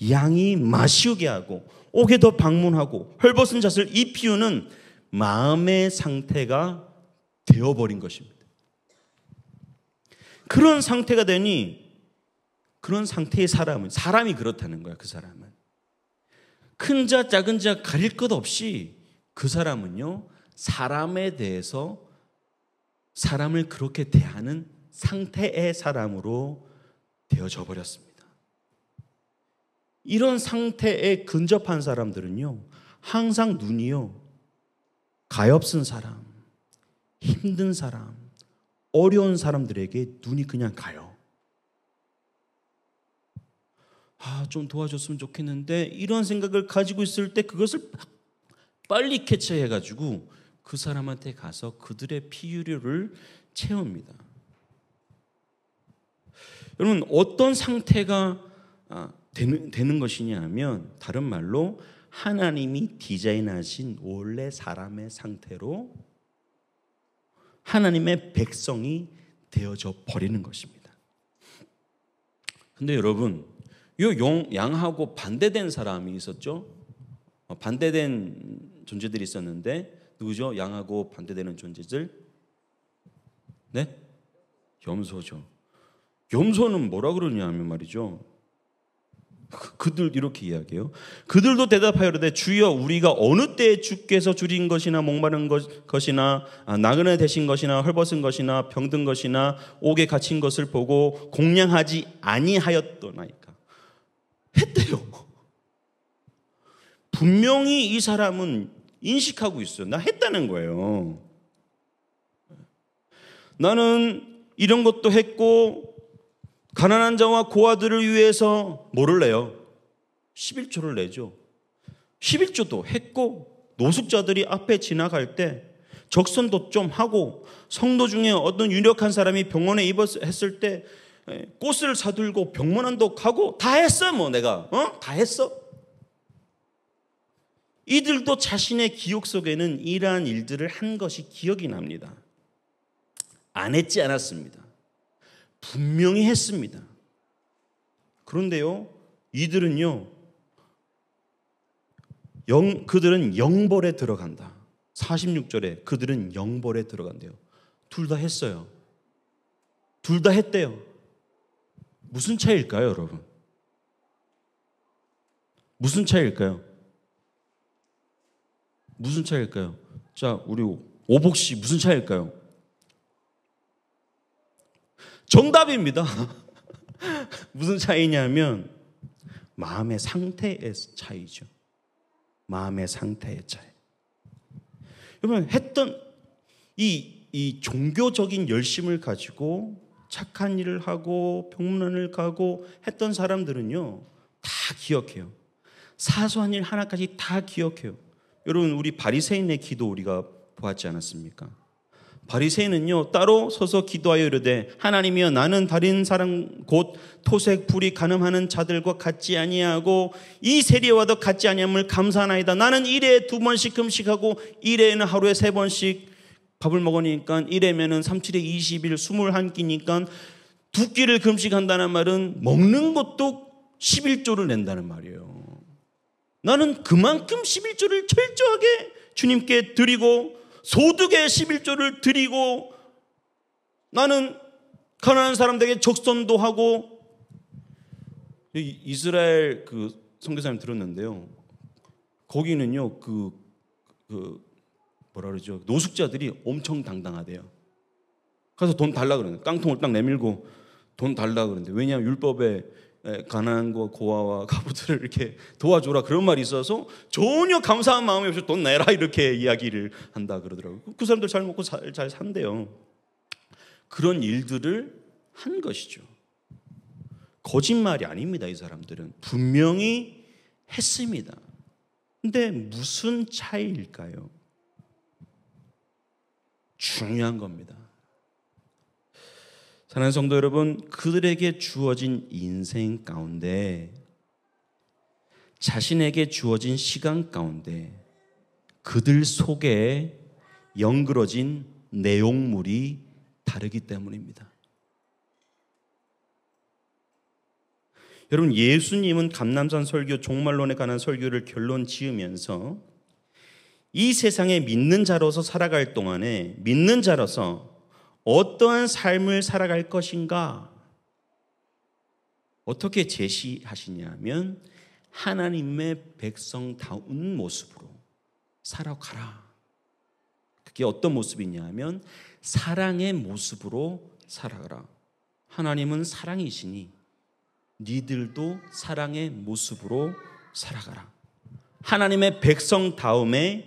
양이 마시우게 하고 옥에도 방문하고 헐벗은 잣을 입히우는 마음의 상태가 되어버린 것입니다. 그런 상태가 되니 그런 상태의 사람이 그렇다는 거야. 그 사람은 큰 자 작은 자 가릴 것 없이 그 사람은요, 사람에 대해서 사람을 그렇게 대하는 상태의 사람으로 되어져 버렸습니다. 이런 상태에 근접한 사람들은요, 항상 눈이요, 가엾은 사람, 힘든 사람, 어려운 사람들에게 눈이 그냥 가요. 좀 도와줬으면 좋겠는데 이런 생각을 가지고 있을 때 그것을 빨리 캐치해가지고 그 사람한테 가서 그들의 피유류를 채웁니다. 여러분, 어떤 상태가 되는 것이냐 하면, 다른 말로 하나님이 디자인하신 원래 사람의 상태로 하나님의 백성이 되어져 버리는 것입니다. 근데 여러분, 요 양하고 반대된 사람이 있었죠. 반대된 존재들이 있었는데 누구죠? 양하고 반대되는 존재들? 네? 염소죠. 염소는 뭐라 그러냐면 말이죠, 그들 이렇게 이야기해요. 그들도 대답하여 이르되 주여, 우리가 어느 때에 주께서 줄인 것이나 목마른 것이나 나그네 되신 것이나 헐벗은 것이나 병든 것이나 옥에 갇힌 것을 보고 공양하지 아니하였도나이까. 했대요. 분명히 이 사람은 인식하고 있어요. 나 했다는 거예요. 나는 이런 것도 했고, 가난한 자와 고아들을 위해서 뭐를 내요? 11조를 내죠. 11조도 했고, 노숙자들이 앞에 지나갈 때 적선도 좀 하고, 성도 중에 어떤 유력한 사람이 병원에 입었을 때 꽃을 사들고 병문안도 가고 다 했어. 내가 다 했어. 이들도 자신의 기억 속에는 이러한 일들을 한 것이 기억이 납니다. 안 했지 않았습니다. 분명히 했습니다. 그런데요, 이들은요, 그들은 영벌에 들어간다. 46절에 그들은 영벌에 들어간대요. 둘 다 했어요. 둘 다 했대요. 무슨 차이일까요, 여러분? 무슨 차이일까요? 무슨 차이일까요? 자, 우리 오복 씨, 무슨 차이일까요? 정답입니다. 무슨 차이냐면 마음의 상태의 차이죠. 마음의 상태의 차이. 여러분, 했던 이 종교적인 열심을 가지고 착한 일을 하고 병문안을 가고 했던 사람들은요, 다 기억해요. 사소한 일 하나까지 다 기억해요. 여러분, 우리 바리새인의 기도 우리가 보았지 않았습니까? 바리새인은요, 따로 서서 기도하여 이르되 하나님이여, 나는 다른 사람 곧 토색 불이 간음하는 자들과 같지 아니하고 이 세리와도 같지 아니함을 감사하나이다. 나는 일에 2번씩 금식하고 일에는 하루에 3번씩 밥을 먹으니까 일에면은 37에 20일 21끼니까 2끼를 금식한다는 말은 먹는 것도 11조를 낸다는 말이에요. 나는 그만큼 11조를 철저하게 주님께 드리고 소득의 11조를 드리고 나는 가난한 사람들에게 적선도 하고. 이스라엘 그 선교사님 들었는데요, 거기는요 뭐라 그러죠, 노숙자들이 엄청 당당하대요. 가서 돈 달라 그러는, 깡통을 딱 내밀고 돈 달라 그러는데, 왜냐하면 율법에 가난한 고아와 가부들을 이렇게 도와줘라 그런 말이 있어서 전혀 감사한 마음이 없이 돈 내라 이렇게 이야기를 한다 그러더라고요. 그 사람들 잘 먹고 잘 산대요. 그런 일들을 한 것이죠. 거짓말이 아닙니다. 이 사람들은 분명히 했습니다. 근데 무슨 차이일까요? 중요한 겁니다. 사랑하는 성도 여러분, 그들에게 주어진 인생 가운데, 자신에게 주어진 시간 가운데 그들 속에 연그러진 내용물이 다르기 때문입니다. 여러분, 예수님은 감람산 설교 종말론에 관한 설교를 결론 지으면서 이 세상에 믿는 자로서 살아갈 동안에 믿는 자로서 어떠한 삶을 살아갈 것인가 어떻게 제시하시냐면 하나님의 백성다운 모습으로 살아가라. 그게 어떤 모습이냐면 사랑의 모습으로 살아가라. 하나님은 사랑이시니 니들도 사랑의 모습으로 살아가라. 하나님의 백성다움이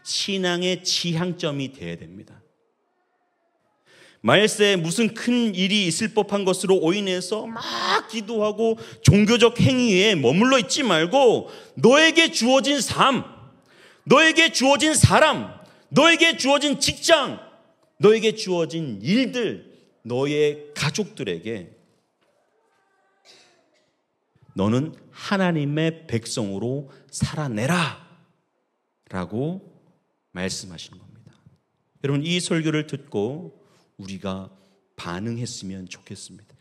신앙의 지향점이 되어야 됩니다. 말세에 무슨 큰 일이 있을 법한 것으로 오인해서 막 기도하고 종교적 행위에 머물러 있지 말고 너에게 주어진 삶, 너에게 주어진 사람, 너에게 주어진 직장, 너에게 주어진 일들, 너의 가족들에게 너는 하나님의 백성으로 살아내라 라고 말씀하시는 겁니다. 여러분, 이 설교를 듣고 우리가 반응했으면 좋겠습니다.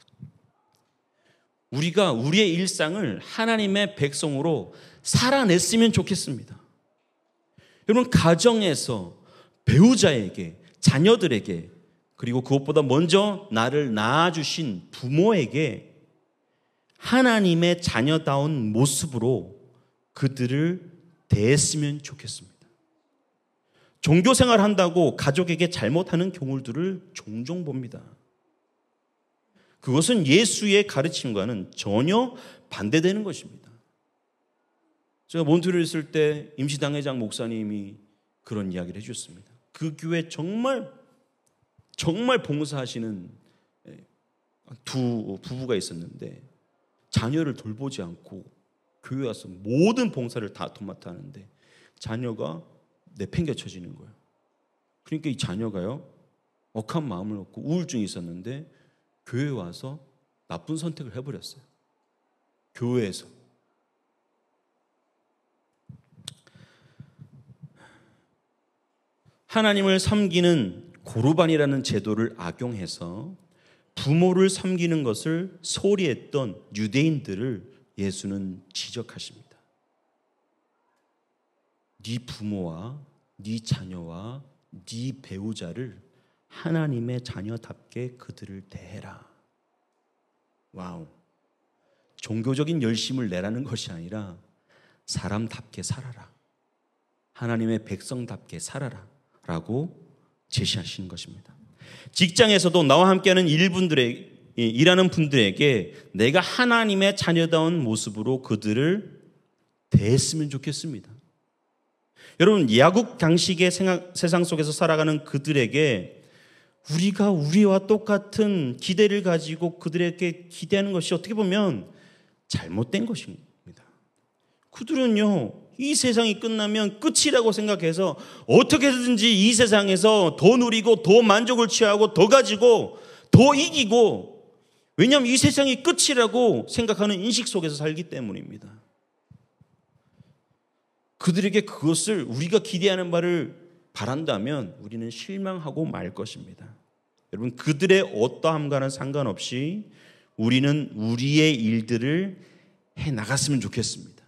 우리가 우리의 일상을 하나님의 백성으로 살아냈으면 좋겠습니다. 여러분, 가정에서 배우자에게, 자녀들에게, 그리고 그것보다 먼저 나를 낳아주신 부모에게 하나님의 자녀다운 모습으로 그들을 대했으면 좋겠습니다. 종교생활 한다고 가족에게 잘못하는 경우들을 종종 봅니다. 그것은 예수의 가르침과는 전혀 반대되는 것입니다. 제가 몬트리올에 있을 때 임시당회장 목사님이 그런 이야기를 해주셨습니다. 그 교회 정말 봉사하시는 두 부부가 있었는데 자녀를 돌보지 않고 교회 와서 모든 봉사를 다 도맡아 하는데 자녀가 내팽개쳐지는 거예요. 그러니까 이 자녀가요, 억한 마음을 얻고 우울증이 있었는데 교회에 와서 나쁜 선택을 해버렸어요. 교회에서. 하나님을 섬기는 고르반이라는 제도를 악용해서 부모를 섬기는 것을 소홀히 했던 유대인들을 예수는 지적하십니다. 네 부모와 네 자녀와 네 배우자를 하나님의 자녀답게 그들을 대해라. 와우. 종교적인 열심을 내라는 것이 아니라 사람답게 살아라. 하나님의 백성답게 살아라 라고 제시하시는 것입니다. 직장에서도 나와 함께하는 일꾼들에게 일하는 분들에게 내가 하나님의 자녀다운 모습으로 그들을 대했으면 좋겠습니다. 여러분, 야국 당식의 세상 속에서 살아가는 그들에게 우리가 우리와 똑같은 기대를 가지고 그들에게 기대하는 것이 어떻게 보면 잘못된 것입니다. 그들은요, 이 세상이 끝나면 끝이라고 생각해서 어떻게든지 이 세상에서 더 누리고 더 만족을 취하고 더 가지고 더 이기고, 왜냐하면 이 세상이 끝이라고 생각하는 인식 속에서 살기 때문입니다. 그들에게 그것을 우리가 기대하는 바를 바란다면 우리는 실망하고 말 것입니다. 여러분, 그들의 어떠함과는 상관없이 우리는 우리의 일들을 해 나갔으면 좋겠습니다.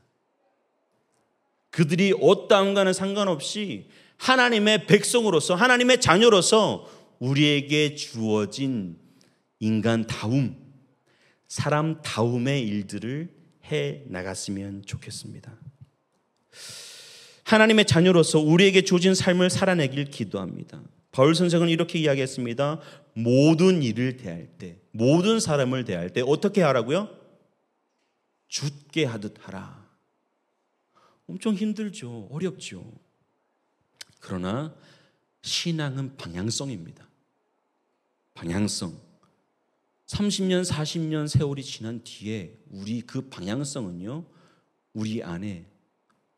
그들이 어떠함과는 상관없이 하나님의 백성으로서, 하나님의 자녀로서 우리에게 주어진 인간다움, 사람다움의 일들을 해 나갔으면 좋겠습니다. 하나님의 자녀로서 우리에게 주어진 삶을 살아내길 기도합니다. 바울 선생은 이렇게 이야기했습니다. 모든 일을 대할 때, 모든 사람을 대할 때 어떻게 하라고요? 주께 하듯 하라. 엄청 힘들죠. 어렵죠. 그러나 신앙은 방향성입니다. 방향성. 30년, 40년 세월이 지난 뒤에 우리 그 방향성은요, 우리 안에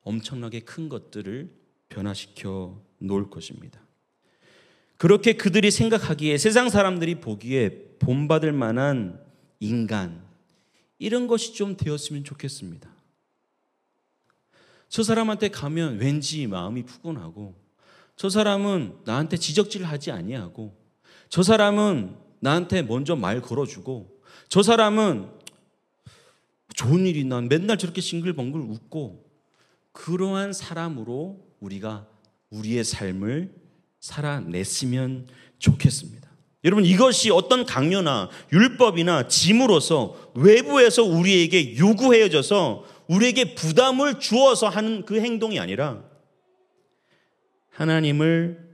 엄청나게 큰 것들을 변화시켜 놓을 것입니다. 그렇게 그들이 생각하기에, 세상 사람들이 보기에 본받을 만한 인간, 이런 것이 좀 되었으면 좋겠습니다. 저 사람한테 가면 왠지 마음이 푸근하고, 저 사람은 나한테 지적질하지 아니하고, 저 사람은 나한테 먼저 말 걸어주고, 저 사람은 좋은 일이 난 맨날 저렇게 싱글벙글 웃고, 그러한 사람으로 우리가 우리의 삶을 살아냈으면 좋겠습니다. 여러분, 이것이 어떤 강요나 율법이나 짐으로서 외부에서 우리에게 요구해져서 우리에게 부담을 주어서 하는 그 행동이 아니라 하나님을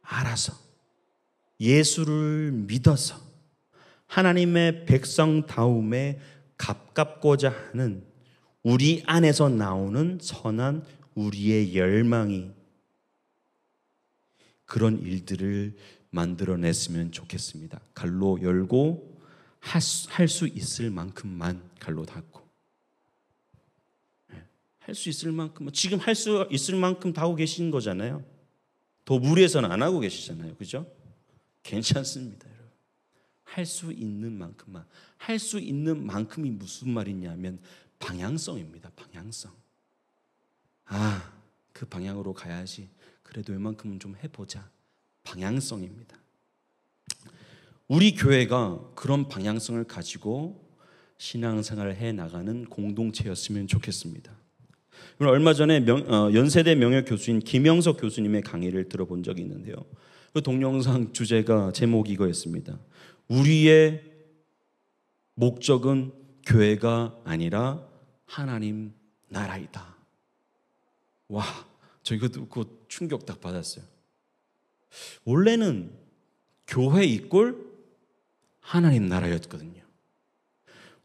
알아서, 예수를 믿어서 하나님의 백성다움에 가깝고자 하는 우리 안에서 나오는 선한 우리의 열망이 그런 일들을 만들어냈으면 좋겠습니다. 갈로 열고 할 수 있을 만큼만 갈로 닫고, 할 수 있을 만큼, 지금 할 수 있을 만큼 다 하고 계신 거잖아요. 더 무리해서는 안 하고 계시잖아요. 그죠? 괜찮습니다, 여러분. 할 수 있는 만큼만. 할 수 있는 만큼이 무슨 말이냐면 방향성입니다. 방향성. 그 방향으로 가야지. 그래도 웬만큼은 좀 해보자. 방향성입니다. 우리 교회가 그런 방향성을 가지고 신앙생활을 해나가는 공동체였으면 좋겠습니다. 얼마 전에 연세대 명예교수인 김영석 교수님의 강의를 들어본 적이 있는데요. 그 동영상 주제가, 제목이 이거였습니다. 우리의 목적은 교회가 아니라 하나님 나라이다. 와, 저 이거 듣고 충격 딱 받았어요. 원래는 교회 이꼴 하나님 나라였거든요.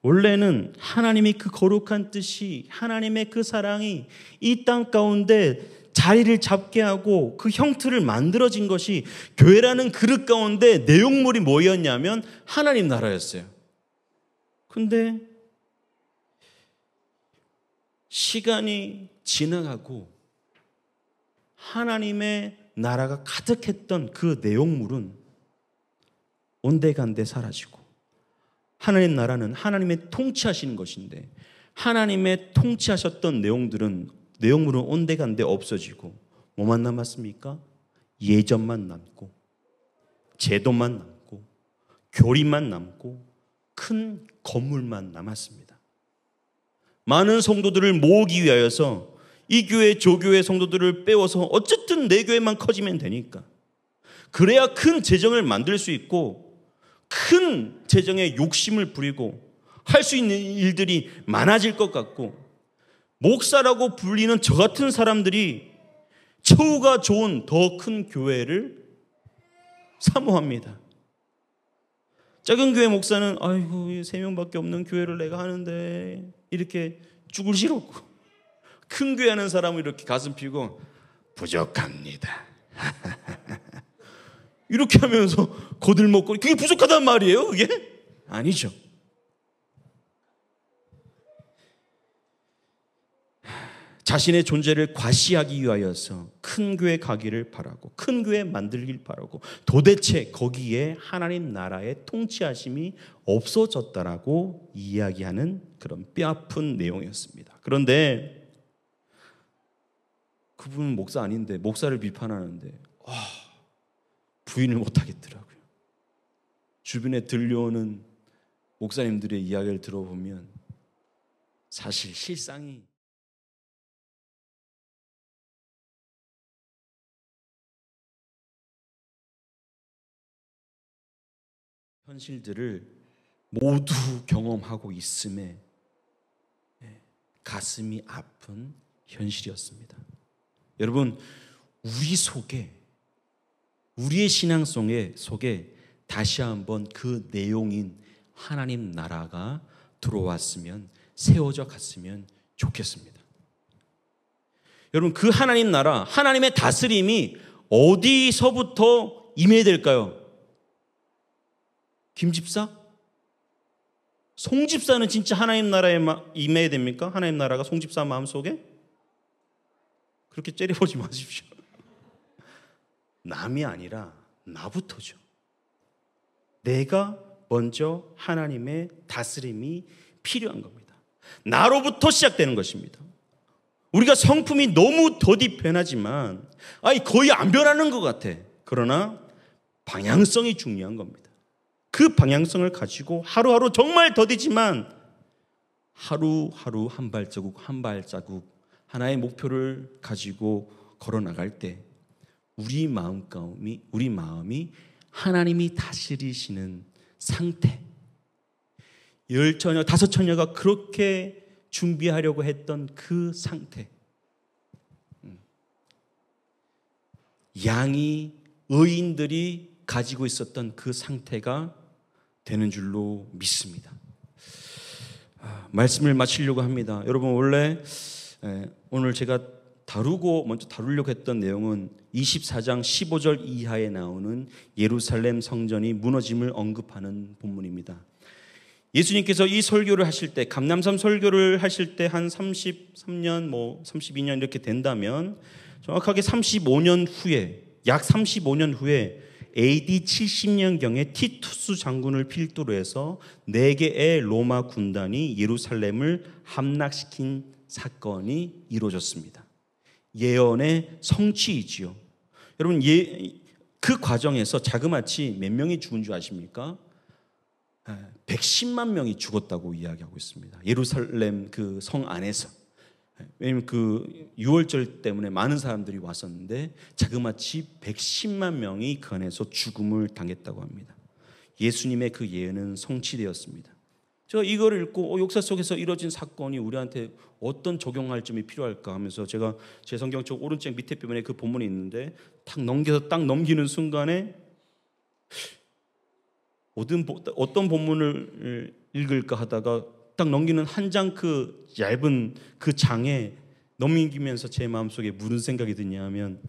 원래는 하나님이 그 거룩한 뜻이, 하나님의 그 사랑이 이 땅 가운데 자리를 잡게 하고 그 형틀을 만들어진 것이 교회라는 그릇 가운데 내용물이 뭐였냐면 하나님 나라였어요. 근데 시간이 지나가고 하나님의 나라가 가득했던 그 내용물은 온데간데 사라지고, 하나님 나라는 하나님의 통치하시는 것인데 하나님의 통치하셨던 내용물은 온데간데 없어지고 뭐만 남았습니까? 예전만 남고, 제도만 남고, 교리만 남고, 큰 건물만 남았습니다. 많은 성도들을 모으기 위하여서 이 교회, 조교회 성도들을 빼워서 어쨌든 내 교회만 커지면 되니까, 그래야 큰 재정을 만들 수 있고 큰 재정에 욕심을 부리고 할 수 있는 일들이 많아질 것 같고, 목사라고 불리는 저 같은 사람들이 처우가 좋은 더 큰 교회를 사모합니다. 작은 교회 목사는 아이고 3명밖에 없는 교회를 내가 하는데 이렇게 죽을 싫었고, 큰 교회 하는 사람은 이렇게 가슴 피고 부족합니다 이렇게 하면서 거들먹거리. 그게 부족하단 말이에요? 그게? 아니죠. 자신의 존재를 과시하기 위하여서 큰 교회 가기를 바라고 큰 교회 만들길 바라고 도대체 거기에 하나님 나라의 통치하심이 없어졌다라고 이야기하는 그런 뼈아픈 내용이었습니다. 그런데 그분은 목사 아닌데 목사를 비판하는데 부인을 못하겠더라고요. 주변에 들려오는 목사님들의 이야기를 들어보면 사실 실상이 현실들을 모두 경험하고 있음에 가슴이 아픈 현실이었습니다. 여러분, 우리 속에, 우리의 신앙 속에 다시 한번 그 내용인 하나님 나라가 들어왔으면, 세워져 갔으면 좋겠습니다. 여러분, 그 하나님 나라, 하나님의 다스림이 어디서부터 임해야 될까요? 김집사? 송집사는 진짜 하나님 나라에 임해야 됩니까? 하나님 나라가 송집사 마음속에? 그렇게 째려보지 마십시오. 남이 아니라 나부터죠. 내가 먼저 하나님의 다스림이 필요한 겁니다. 나로부터 시작되는 것입니다. 우리가 성품이 너무 더디 변하지만 거의 안 변하는 것 같아. 그러나 방향성이 중요한 겁니다. 그 방향성을 가지고 하루하루 정말 더디지만 하루하루 한 발자국 한 발자국 하나의 목표를 가지고 걸어나갈 때 우리 마음이 하나님이 다스리시는 상태, 10처녀, 5처녀가 그렇게 준비하려고 했던 그 상태, 양이 의인들이 가지고 있었던 그 상태가 되는 줄로 믿습니다. 말씀을 마치려고 합니다. 여러분, 원래 오늘 제가 먼저 다루려고 했던 내용은 24장 15절 이하에 나오는 예루살렘 성전이 무너짐을 언급하는 본문입니다. 예수님께서 이 설교를 하실 때, 감람산 설교를 하실 때 한 33년, 32년 이렇게 된다면 정확하게 35년 후에, 약 35년 후에 AD 70년경에 티투스 장군을 필두로 해서 4개의 로마 군단이 예루살렘을 함락시킨 사건이 이루어졌습니다. 예언의 성취이지요. 여러분, 그 과정에서 자그마치 몇 명이 죽은 줄 아십니까? 110만 명이 죽었다고 이야기하고 있습니다. 예루살렘 그 성 안에서. 왜냐하면 그 6월절 때문에 많은 사람들이 왔었는데 자그마치 110만 명이 그 안에서 죽음을 당했다고 합니다. 예수님의 그 예언은 성취되었습니다. 제가 이걸 읽고 역사 속에서 이뤄진 사건이 우리한테 어떤 적용할 점이 필요할까 하면서 제가 제 성경 쪽 오른쪽 밑에 표면에 그 본문이 있는데 딱 넘기는 순간에 어떤 본문을 읽을까 하다가 딱 넘기는 한 장 그 얇은 그 장에 넘기면서 제 마음속에 무슨 생각이 드냐 하면,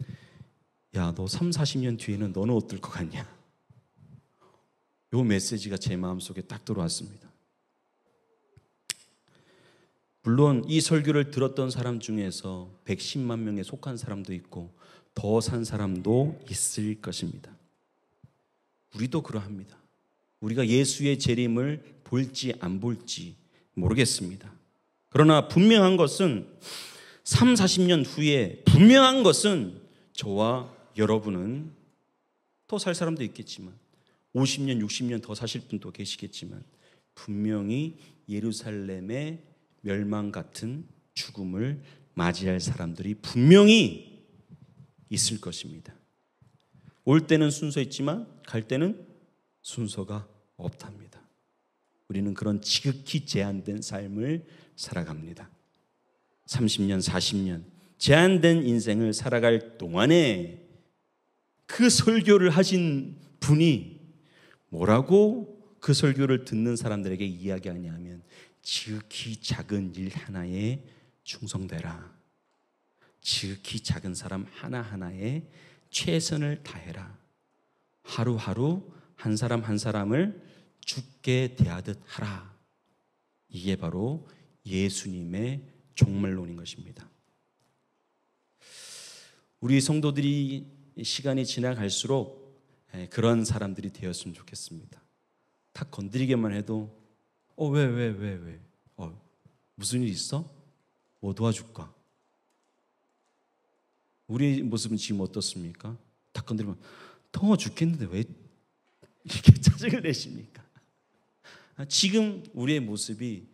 야, 너 30-40년 뒤에는 너는 어떨 것 같냐? 요 메시지가 제 마음속에 딱 들어왔습니다. 물론 이 설교를 들었던 사람 중에서 110만 명에 속한 사람도 있고 더 산 사람도 있을 것입니다. 우리도 그러합니다. 우리가 예수의 재림을 볼지 안 볼지 모르겠습니다. 그러나 분명한 것은 30-40년 후에 분명한 것은 저와 여러분은 더 살 사람도 있겠지만 50년, 60년 더 사실 분도 계시겠지만 분명히 예루살렘의 멸망 같은 죽음을 맞이할 사람들이 분명히 있을 것입니다. 올 때는 순서 있지만 갈 때는 순서가 없답니다. 우리는 그런 지극히 제한된 삶을 살아갑니다. 30년, 40년 제한된 인생을 살아갈 동안에 그 설교를 하신 분이 뭐라고 그 설교를 듣는 사람들에게 이야기하냐면 지극히 작은 일 하나에 충성되라. 지극히 작은 사람 하나하나에 최선을 다해라. 하루하루 한 사람 한 사람을 죽게 대하듯 하라. 이게 바로 예수님의 종말론인 것입니다. 우리 성도들이 시간이 지나갈수록 그런 사람들이 되었으면 좋겠습니다. 탁 건드리기만 해도 왜? 무슨 일 있어? 뭐 도와줄까? 우리 모습은 지금 어떻습니까? 탁 건드리면 더워 죽겠는데 왜 이렇게 짜증을 내십니까? 지금 우리의 모습이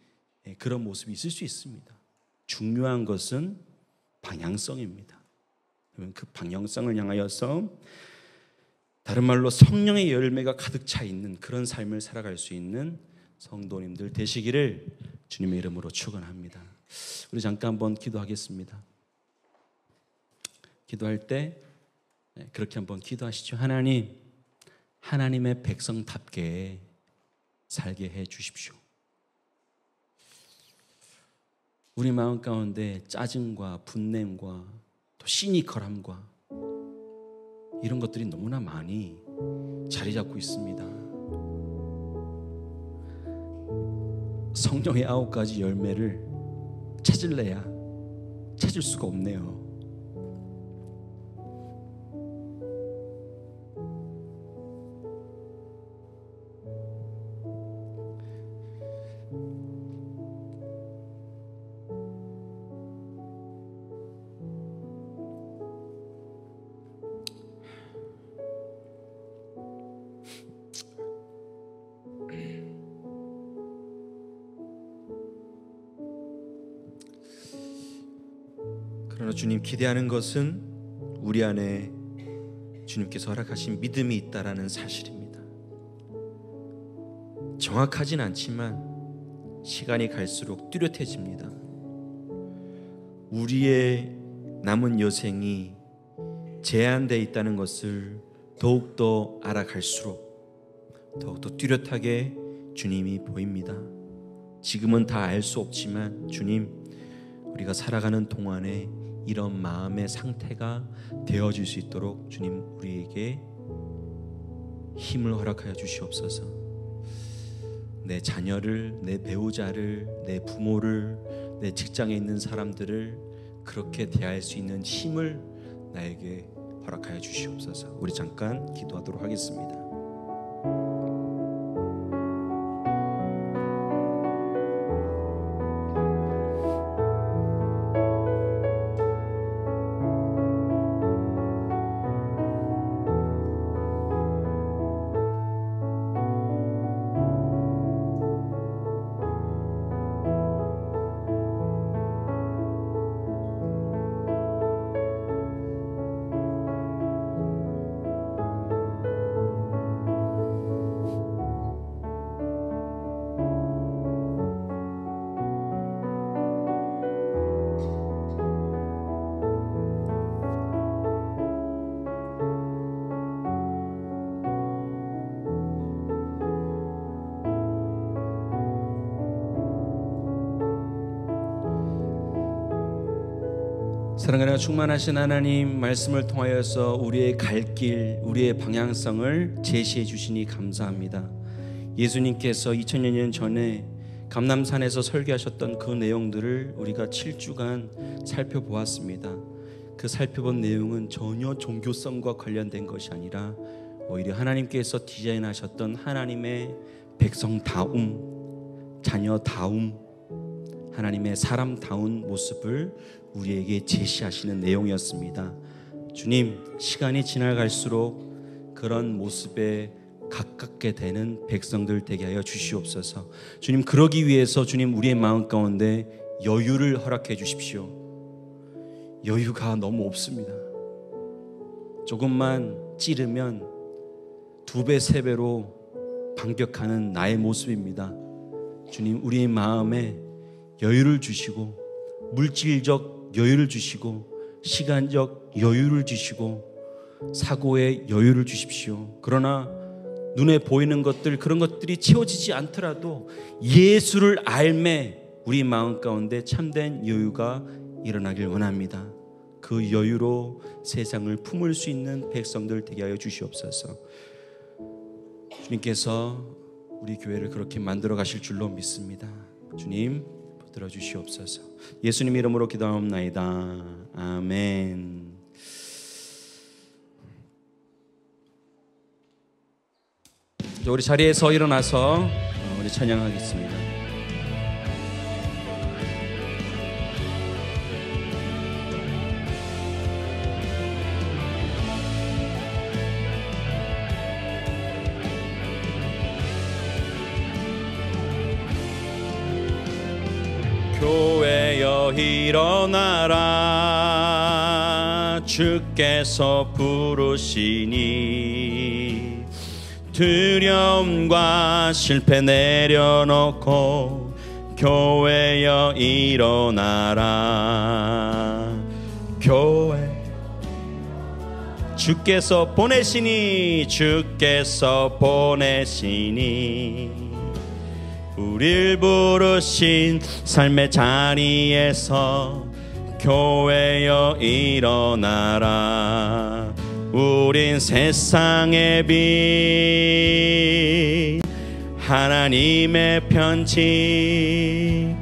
그런 모습이 있을 수 있습니다. 중요한 것은 방향성입니다. 그 방향성을 향하여서 다른 말로 성령의 열매가 가득 차 있는 그런 삶을 살아갈 수 있는 성도님들 되시기를 주님의 이름으로 축원합니다. 우리 잠깐 한번 기도하겠습니다. 기도할 때 그렇게 한번 기도하시죠. 하나님, 하나님의 백성답게 살게 해 주십시오. 우리 마음 가운데 짜증과 분냄과 또 시니컬함과 이런 것들이 너무나 많이 자리 잡고 있습니다. 성령의 9가지 열매를 찾을래야 찾을 수가 없네요. 그러나 주님, 기대하는 것은 우리 안에 주님께서 허락하신 믿음이 있다라는 사실입니다. 정확하진 않지만 시간이 갈수록 뚜렷해집니다. 우리의 남은 여생이 제한되어 있다는 것을 더욱더 알아갈수록 더욱더 뚜렷하게 주님이 보입니다. 지금은 다 알 수 없지만 주님, 우리가 살아가는 동안에 이런 마음의 상태가 되어질 수 있도록 주님 우리에게 힘을 허락하여 주시옵소서. 내 자녀를, 내 배우자를, 내 부모를, 내 직장에 있는 사람들을 그렇게 대할 수 있는 힘을 나에게 허락하여 주시옵소서. 우리 잠깐 기도하도록 하겠습니다. 사랑하나 충만하신 하나님, 말씀을 통하여서 우리의 갈 길, 우리의 방향성을 제시해 주시니 감사합니다. 예수님께서 2000여 년 전에 감람산에서 설교하셨던 그 내용들을 우리가 7주간 살펴보았습니다. 그 살펴본 내용은 전혀 종교성과 관련된 것이 아니라 오히려 하나님께서 디자인하셨던 하나님의 백성다움, 자녀다움, 하나님의 사람다운 모습을 우리에게 제시하시는 내용이었습니다. 주님, 시간이 지나갈수록 그런 모습에 가깝게 되는 백성들 되게 하여 주시옵소서. 주님, 그러기 위해서 주님 우리의 마음 가운데 여유를 허락해 주십시오. 여유가 너무 없습니다. 조금만 찌르면 2배, 3배로 반격하는 나의 모습입니다. 주님, 우리의 마음에 여유를 주시고 물질적 여유를 주시고 시간적 여유를 주시고 사고의 여유를 주십시오. 그러나 눈에 보이는 것들, 그런 것들이 채워지지 않더라도 예수를 알매 우리 마음 가운데 참된 여유가 일어나길 원합니다. 그 여유로 세상을 품을 수 있는 백성들 되게 하여 주시옵소서. 주님께서 우리 교회를 그렇게 만들어 가실 줄로 믿습니다. 주님 붙들어 주시옵소서. 예수님 이름으로 기도하옵나이다. 아멘. 우리 자리에서 일어나서 우리 찬양하겠습니다. 교회여 일어나라, 주께서 부르시니 두려움과 실패 내려놓고 교회여 일어나라. 교회 주께서 보내시니, 주께서 보내시니 우릴 부르신 삶의 자리에서 교회여 일어나라. 우린 세상의 빛, 하나님의 편지,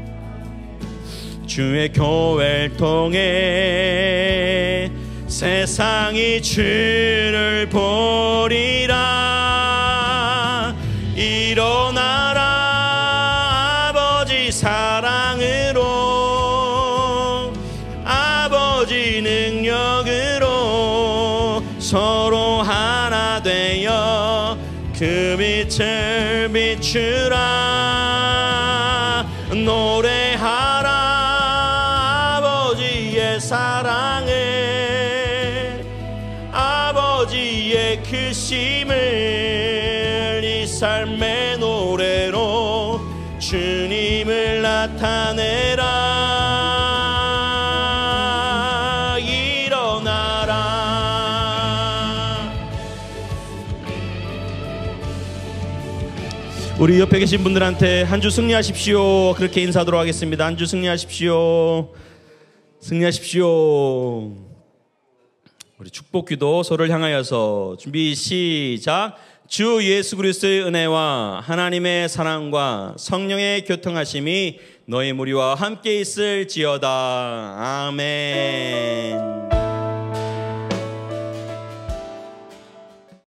주의 교회를 통해 세상이 주를 보리라. 일어나라 아버지 사랑으로, 아버지 능력으로 서로 하나 되어 그 빛을 비추라. 노래하라 아버지의 사랑을, 아버지의 크심을 이 삶의 노래로 주님을 나타내라. 우리 옆에 계신 분들한테 한 주 승리하십시오, 그렇게 인사하도록 하겠습니다. 한 주 승리하십시오. 승리하십시오. 우리 축복기도 서로를 향하여서 준비 시작. 주 예수 그리스도의 은혜와 하나님의 사랑과 성령의 교통하심이 너희 무리와 함께 있을지어다. 아멘.